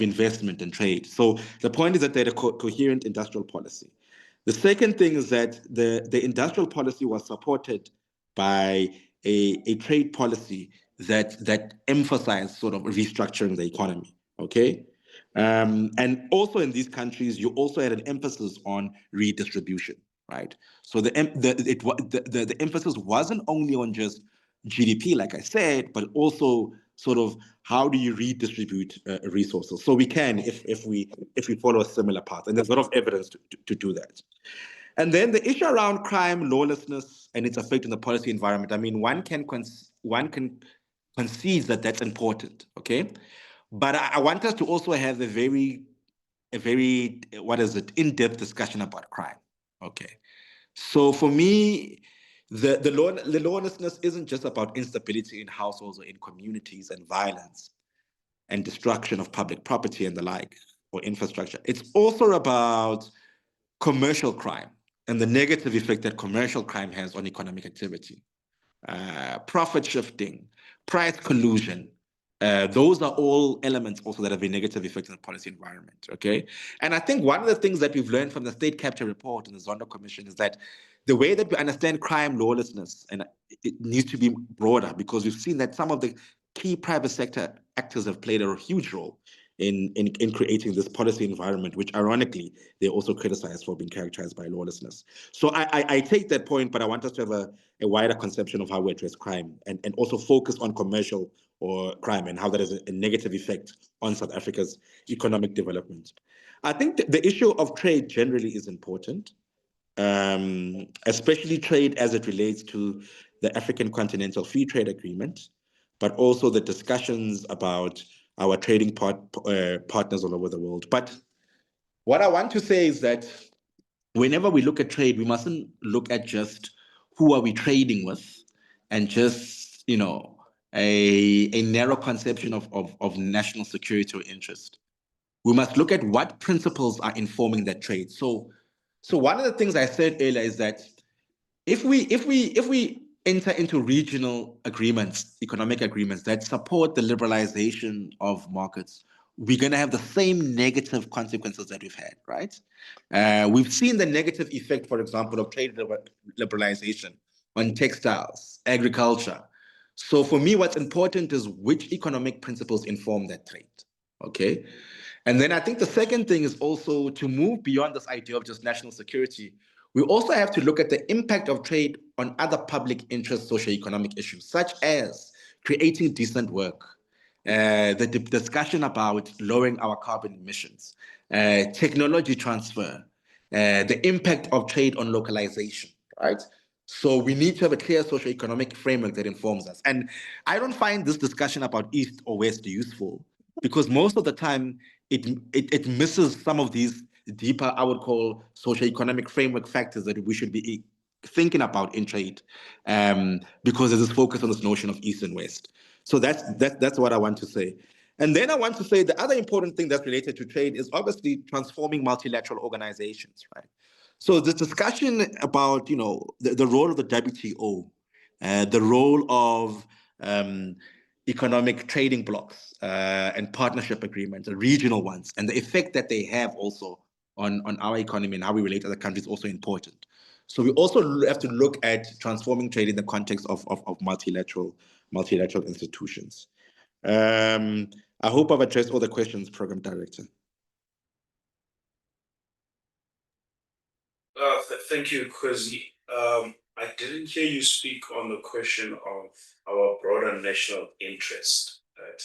investment and trade. So the point is that they had a coherent industrial policy. The second thing is that the industrial policy was supported by a trade policy that emphasized sort of restructuring the economy. Okay. And also in these countries, you also had an emphasis on redistribution, right? So the emphasis wasn't only on just GDP, like I said, but also sort of how do you redistribute resources? So we can, if we follow a similar path, and there's a lot of evidence to do that. And then the issue around crime, lawlessness, and its effect on the policy environment. I mean, one can concede that that's important, okay? But I want us to also have a very in-depth discussion about crime. Okay. So for me, the lawlessness isn't just about instability in households or in communities and violence and destruction of public property and the like, or infrastructure. It's also about commercial crime and the negative effect that commercial crime has on economic activity. Profit shifting, price collusion. Those are all elements also that have a negative effect on the policy environment, okay? And I think one of the things that we've learned from the State Capture Report and the Zondo Commission is that the way that we understand crime, lawlessness, and it needs to be broader, because we've seen that some of the key private sector actors have played a huge role in creating this policy environment, which ironically, they also criticized for being characterized by lawlessness. So I take that point, but I want us to have a wider conception of how we address crime and also focus on commercial or crime and how that has a negative effect on South Africa's economic development. I think the issue of trade generally is important, especially trade as it relates to the African Continental Free Trade Agreement, but also the discussions about our trading partners all over the world. But what I want to say is that whenever we look at trade, we mustn't look at just who are we trading with and just, a narrow conception of national security or interest. We must look at what principles are informing that trade. So one of the things I said earlier is that if we enter into regional agreements, economic agreements that support the liberalization of markets, we're going to have the same negative consequences that we've had, right? We've seen the negative effect, for example, of trade liberalization on textiles, agriculture. So for me, what's important is which economic principles inform that trade, okay? And then I think the second thing is also to move beyond this idea of just national security. We also have to look at the impact of trade on other public interest socioeconomic issues, such as creating decent work, the discussion about lowering our carbon emissions, technology transfer, the impact of trade on localization, right? So we need to have a clear socioeconomic framework that informs us. And I don't find this discussion about East or West useful, because most of the time it misses some of these deeper, I would call, socioeconomic framework factors that we should be thinking about in trade, because there's this focus on this notion of East and West. So that's what I want to say. And then I want to say the other important thing that's related to trade is obviously transforming multilateral organizations, right? So this discussion about, the role of the WTO, the role of economic trading blocks and partnership agreements, the regional ones, and the effect that they have also on our economy and how we relate to other countries is also important. So we also have to look at transforming trade in the context of multilateral institutions. I hope I've addressed all the questions, Program Director. Thank you, Khwezi. I didn't hear you speak on the question of our broader national interest. Right?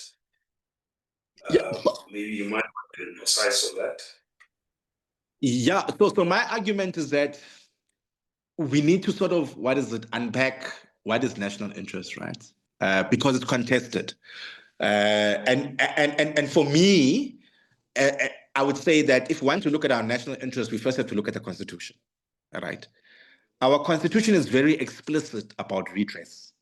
Maybe you might want to be precise on that. Yeah. So my argument is that we need to sort of, unpack what is national interest, right? Because it's contested. And for me, I would say that if we want to look at our national interest, we first have to look at the Constitution, all right? Our Constitution is very explicit about redress,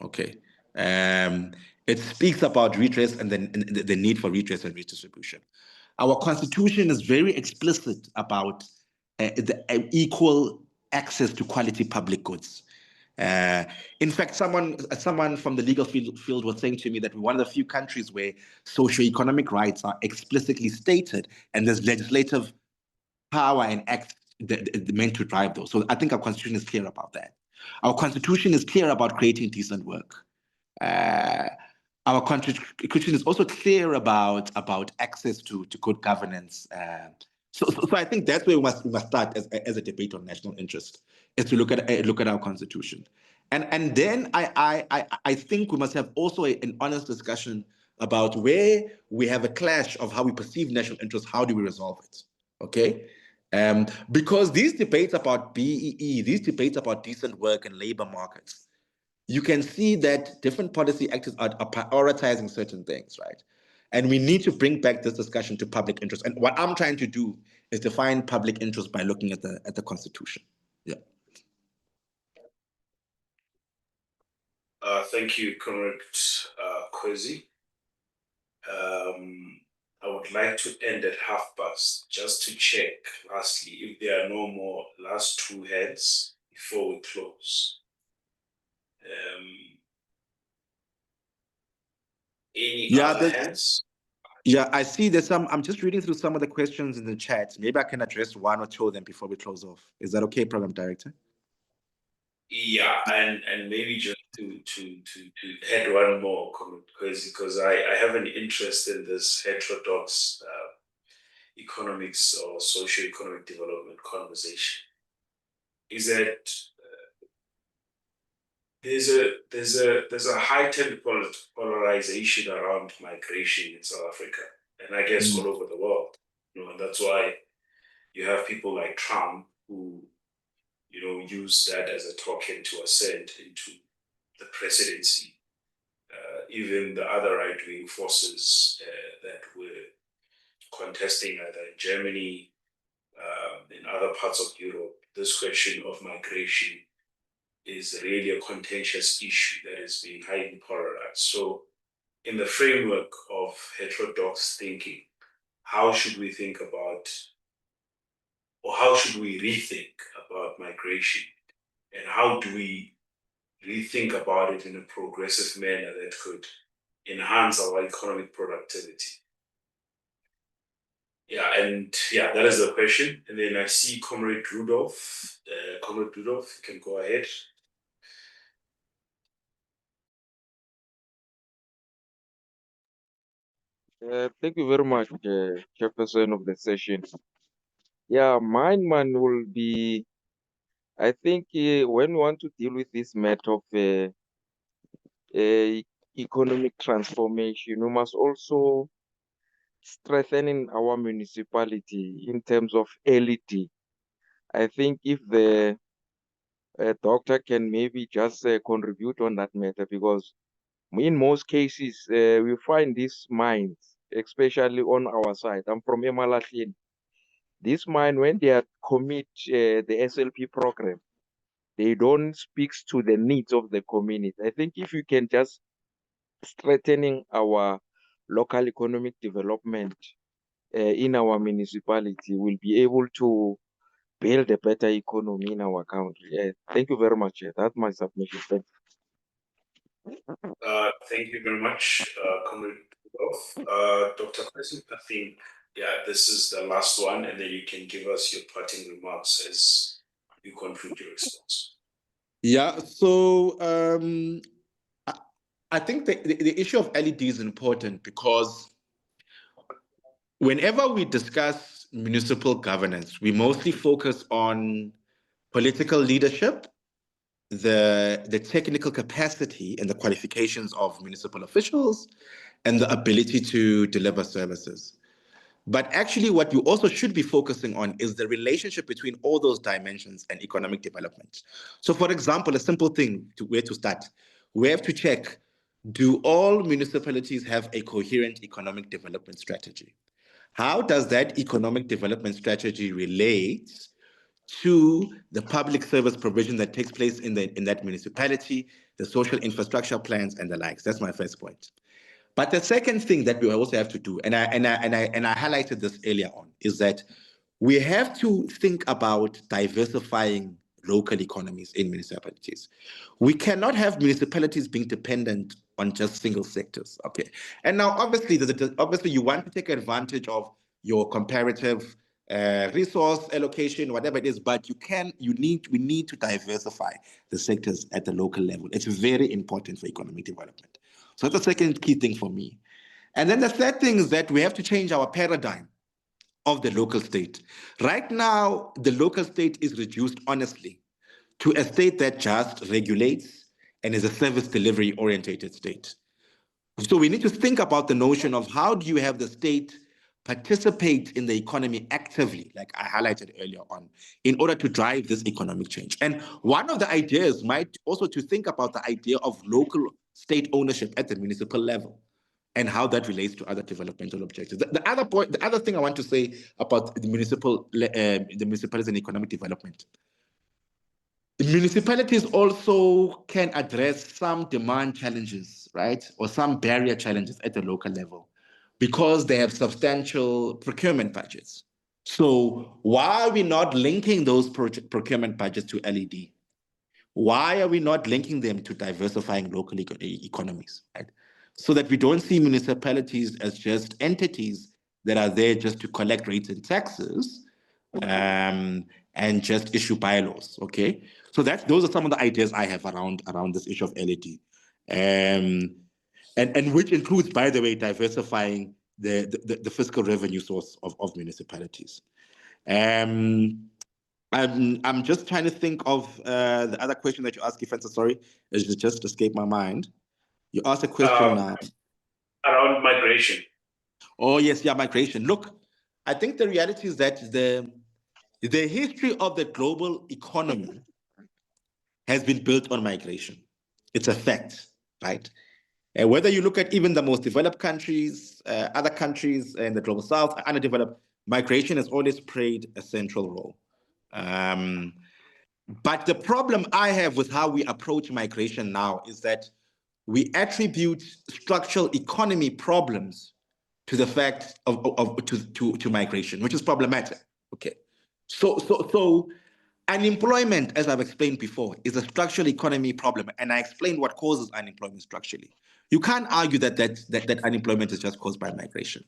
okay? It speaks about redress and then the need for redress and redistribution. Our Constitution is very explicit about the equal access to quality public goods. In fact, someone from the legal field was saying to me that we're one of the few countries where socioeconomic rights are explicitly stated, and there's legislative power and acts meant to drive those. So I think our Constitution is clear about that. Our Constitution is clear about creating decent work. Our Constitution is also clear about access to good governance. So I think that's where we must start as a debate on national interest, is to look at our Constitution, and then I think we must have also an honest discussion about where we have a clash of how we perceive national interest. How do we resolve it? Okay. Because these debates about BEE, these debates about decent work and labor markets, you can see that different policy actors are prioritizing certain things, right? And we need to bring back this discussion to public interest. And what I'm trying to do is define public interest by looking at the Constitution. Yeah. Thank you, Comrade Khwezi. I would like to end at past, just to check, lastly, if there are no more last two heads before we close. Any other hands? Yeah, I see there's some. I'm just reading through some of the questions in the chat. Maybe I can address one or two of them before we close off. Is that okay, Program Director? Yeah, and maybe just to add one more comment, because I have an interest in this heterodox economics or socio-economic development conversation. Is that there's a heightened polarization around migration in South Africa, and I guess all over the world. And that's why you have people like Trump who use that as a token to ascend into the presidency. Even the other right-wing forces that were contesting either in Germany, in other parts of Europe, this question of migration is really a contentious issue that is being highly polarized. So in the framework of heterodox thinking, how should we think about, or how should we rethink about migration? And how do we rethink about it in a progressive manner that could enhance our economic productivity? That is the question. And then I see Comrade Rudolph. Comrade Rudolph, you can go ahead. Thank you very much, Chairperson of the session. Yeah, mine will be, I think when we want to deal with this matter of economic transformation, we must also strengthen our municipality in terms of LED. I think if the doctor can maybe just contribute on that matter, because in most cases, we find these mines, especially on our side. I'm from Emalahleni. This mine, when they are commit the SLP program, they don't speak to the needs of the community. I think if you can just strengthening our local economic development in our municipality, we'll be able to build a better economy in our country. Thank you very much. That's my submission. Thank Thank you very much, Comrade Rudolph. Dr. Khwezi, I think, this is the last one, and then you can give us your parting remarks as you conclude your response. Yeah, so I think the issue of LED is important because whenever we discuss municipal governance, we mostly focus on political leadership, the technical capacity and the qualifications of municipal officials, and the ability to deliver services. But actually, what you also should be focusing on is the relationship between all those dimensions and economic development. So, for example, a simple thing where to start, we have to check, do all municipalities have a coherent economic development strategy? How does that economic development strategy relate to the public service provision that takes place in that municipality, the social infrastructure plans and the likes? That's my first point. But the second thing that we also have to do, and I highlighted this earlier on, is that we have to think about diversifying local economies in municipalities. We cannot have municipalities being dependent on just single sectors. Okay. And now, obviously, you want to take advantage of your comparative resource allocation, whatever it is, but we need to diversify the sectors at the local level. It's very important for economic development. So that's the second key thing for me. And then the third thing is that we have to change our paradigm of the local state. Right now, the local state is reduced, honestly, to a state that just regulates and is a service delivery orientated state. So we need to think about the notion of how do you have the state participate in the economy actively, like I highlighted earlier on, in order to drive this economic change. And one of the ideas might also to think about the idea of local state ownership at the municipal level and how that relates to other developmental objectives. The other thing I want to say about the municipalities and economic development. Municipalities also can address some demand challenges, right? Or some barrier challenges at the local level because they have substantial procurement budgets. So why are we not linking those procurement budgets to LED? Why are we not linking them to diversifying local economies, right? So that we don't see municipalities as just entities that are there just to collect rates and taxes, and just issue bylaws. Okay, so those are some of the ideas I have around this issue of LED, and which includes, by the way, diversifying the fiscal revenue source of municipalities. I'm just trying to think of the other question that you asked, Ifensa, sorry, it just escaped my mind. You asked a question now. Around migration. Oh, yes, yeah, migration. Look, I think the reality is that the history of the global economy has been built on migration. It's a fact, right? And whether you look at even the most developed countries, other countries in the global south, underdeveloped, migration has always played a central role. But the problem I have with how we approach migration now is that we attribute structural economy problems to the fact to migration, which is problematic. Okay, so unemployment, as I've explained before, is a structural economy problem, and I explained what causes unemployment structurally. You can't argue that unemployment is just caused by migration.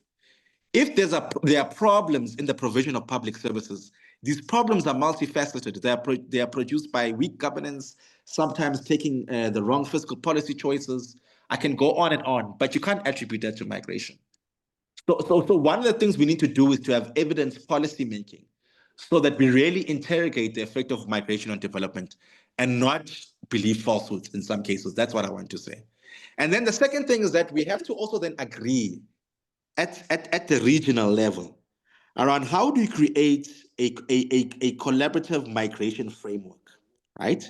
If there are problems in the provision of public services, these problems are multifaceted. They are produced by weak governance, sometimes taking the wrong fiscal policy choices. I can go on, but you can't attribute that to migration. So one of the things we need to do is to have evidence policy making so that we really interrogate the effect of migration on development and not believe falsehoods in some cases. That's what I want to say. And then the second thing is that we have to also then agree at the regional level around how do you create a collaborative migration framework, right?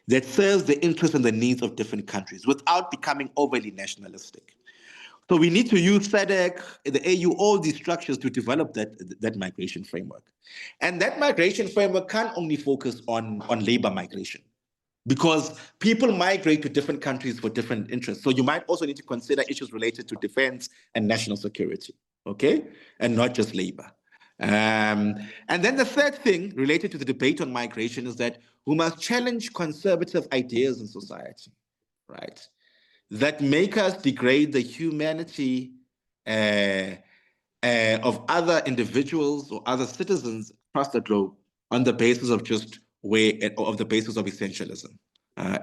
That serves the interests and the needs of different countries without becoming overly nationalistic. So we need to use SADC, the AU, all these structures to develop that migration framework. And that migration framework can't only focus on labor migration, because people migrate to different countries for different interests. So you might also need to consider issues related to defense and national security, okay? And not just labor. And then the third thing related to the debate on migration is that we must challenge conservative ideas in society, right? That make us degrade the humanity of other individuals or other citizens across the globe on the basis of just of the basis of essentialism.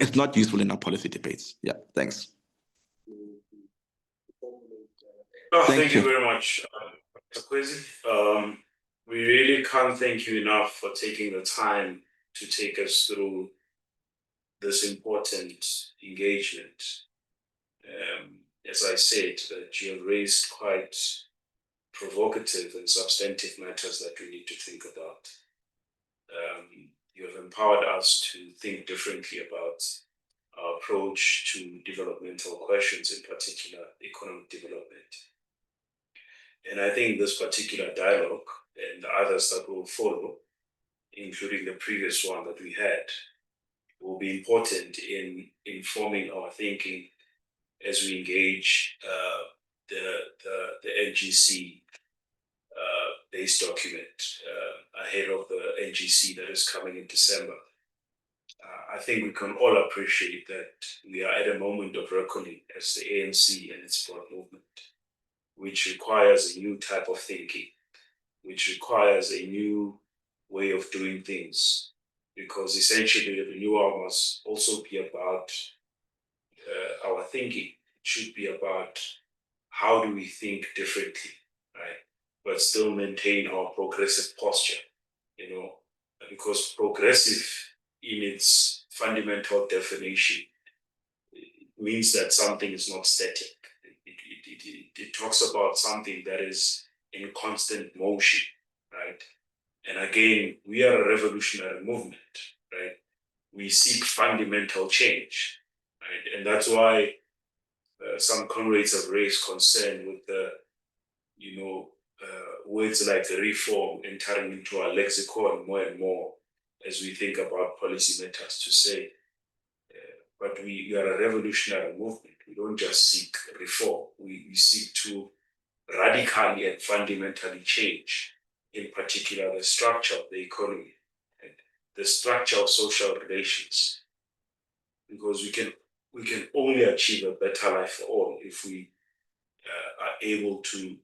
It's not useful in our policy debates. Yeah, thanks. Thank you very much, Dr. Khwezi. We really can't thank you enough for taking the time to take us through this important engagement. As I said, that you have raised quite provocative and substantive matters that we need to think about. You have empowered us to think differently about our approach to developmental questions, in particular economic development. And I think this particular dialogue and the others that will follow, including the previous one that we had, will be important in informing our thinking as we engage the NGC base document ahead of the NGC that is coming in December. I think we can all appreciate that we are at a moment of reckoning as the ANC and its broad movement, which requires a new type of thinking, which requires a new way of doing things, because essentially the renewal must also be about our thinking. It should be about how do we think differently, right? But still maintain our progressive posture, because progressive in its fundamental definition means that something is not static. It talks about something that is in constant motion, right? And again, we are a revolutionary movement, right? We seek fundamental change, right? And that's why some comrades have raised concern with the, words like reform entering into our lexicon more and more as we think about policy matters, to say, but we are a revolutionary movement. We don't just seek reform. We seek to radically and fundamentally change, in particular, the structure of the economy and the structure of social relations, because we can only achieve a better life for all if we are able to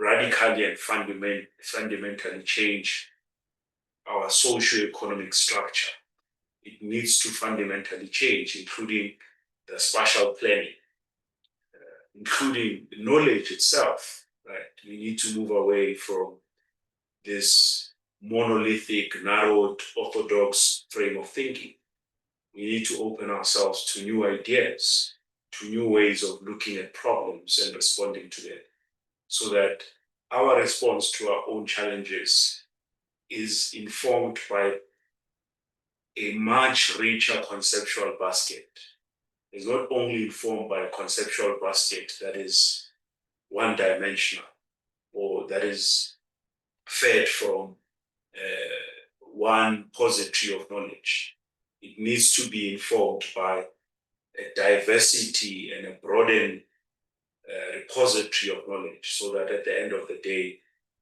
radically and fundamentally change our socio-economic structure. It needs to fundamentally change, including the spatial planning, including knowledge itself, right? We need to move away from this monolithic, narrowed, orthodox frame of thinking. We need to open ourselves to new ideas, to new ways of looking at problems and responding to them, so that our response to our own challenges is informed by a much richer conceptual basket. It's not only informed by a conceptual basket that is one-dimensional or that is fed from one pository of knowledge. It needs to be informed by a diversity and a broadened repository of knowledge, so that at the end of the day,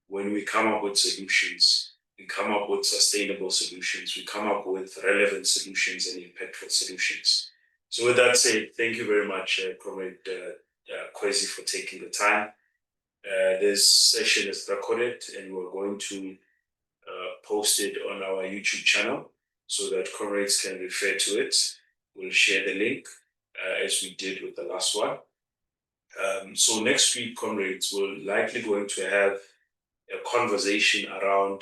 when we come up with solutions, we come up with sustainable solutions, we come up with relevant solutions and impactful solutions. So with that said, thank you very much, Comrade Khwezi, for taking the time. This session is recorded and we're going to post it on our YouTube channel so that comrades can refer to it. We'll share the link as we did with the last one. So next week, comrades, we're likely going to have a conversation around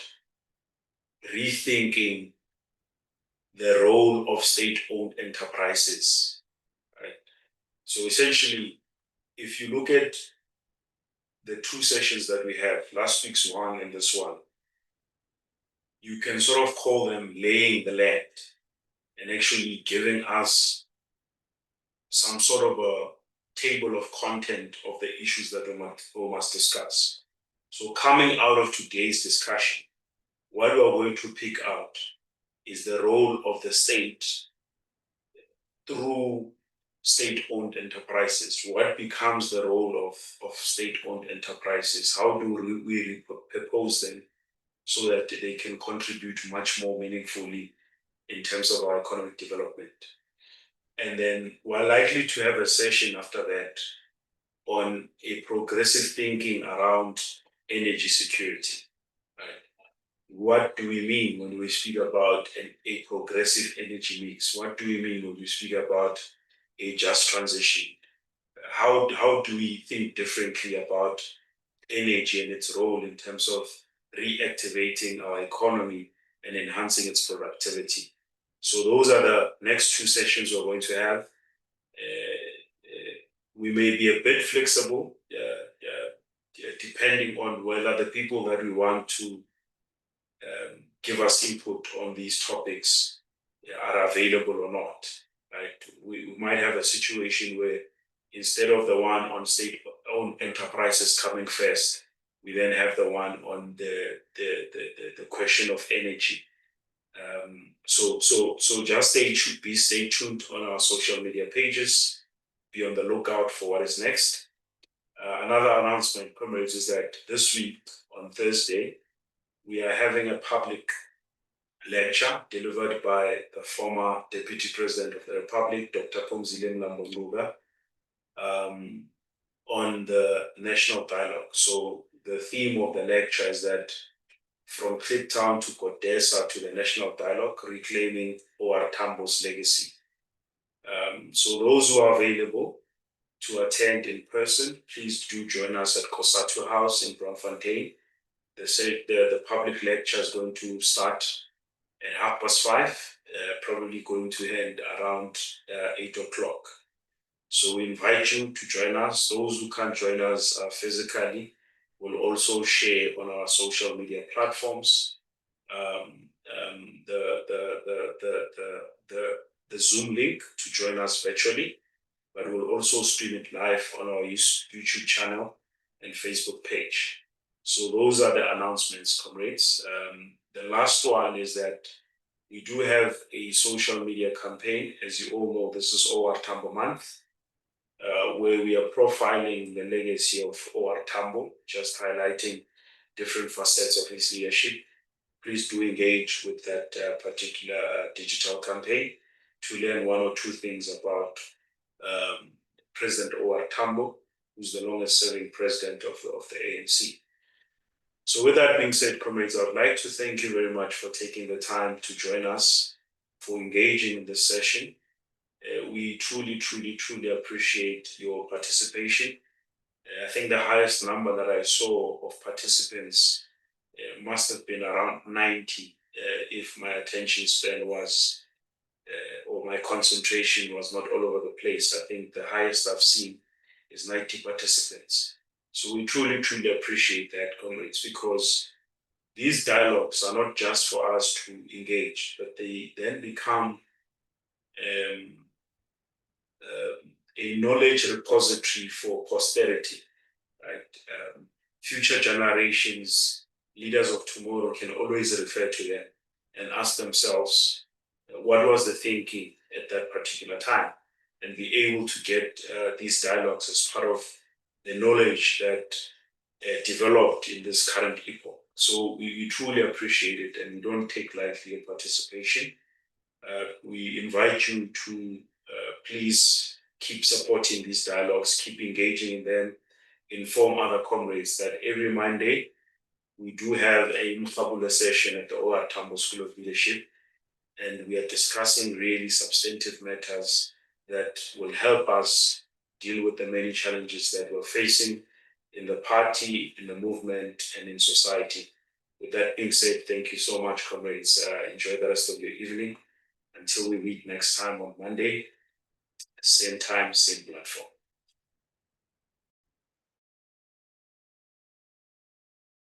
rethinking the role of state-owned enterprises, right? So essentially, if you look at the two sessions that we have, last week's one and this one, you can sort of call them laying the land and actually giving us some sort of a table of content of the issues that we must discuss. So coming out of today's discussion, what we are going to pick out is the role of the state through state-owned enterprises. What becomes the role of state-owned enterprises? How do we propose them so that they can contribute much more meaningfully in terms of our economic development? And then we're likely to have a session after that on a progressive thinking around energy security. Right? What do we mean when we speak about a progressive energy mix? What do we mean when we speak about a just transition? How do we think differently about energy and its role in terms of reactivating our economy and enhancing its productivity? So those are the next two sessions we're going to have. We may be a bit flexible, depending on whether the people that we want to give us input on these topics are available or not. Right? We might have a situation where instead of the one on state-owned enterprises coming first, we then have the one on the question of energy. So just stay tuned on our social media pages. Be on the lookout for what is next. Another announcement, comrades, is that this week on Thursday, we are having a public lecture delivered by the former Deputy President of the Republic, Dr. Khwezi Mabasa, on the national dialogue. So the theme of the lecture is that from Cape Town to Kodesa to the national dialogue, reclaiming OR Tambo's legacy. So those who are available to attend in person, please do join us at Kosatu House in Braamfontein. The public lecture is going to start at 5:30, probably going to end around 8 o'clock. So we invite you to join us. Those who can't join us physically will also share on our social media platforms the Zoom link to join us virtually, but we'll also stream it live on our YouTube channel and Facebook page. So those are the announcements, comrades. The last one is that we do have a social media campaign. As you all know, this is OR Tambo Month, where we are profiling the legacy of OR Tambo, just highlighting different facets of his leadership. Please do engage with that particular digital campaign to learn one or two things about President OR Tambo, who's the longest serving president of the ANC. So with that being said, comrades, I would like to thank you very much for taking the time to join us, for engaging in this session. We truly appreciate your participation. I think the highest number that I saw of participants must have been around 90, if my attention span was, or my concentration was not all over the place. I think the highest I've seen is 90 participants. So we truly appreciate that, comrades, because these dialogues are not just for us to engage, but they then become a knowledge repository for posterity, right? Future generations, leaders of tomorrow can always refer to them and ask themselves, what was the thinking at that particular time? And be able to get these dialogues as part of the knowledge that developed in this current epoch. So we truly appreciate it, and we don't take lightly your participation. We invite you to please keep supporting these dialogues, keep engaging in them, inform other comrades that every Monday we do have a Mukhabula session at the OR Tambo School of Leadership, and we are discussing really substantive matters that will help us deal with the many challenges that we're facing in the party, in the movement, and in society. With that being said, thank you so much, comrades. Enjoy the rest of your evening. Until we meet next time on Monday, same time, same platform.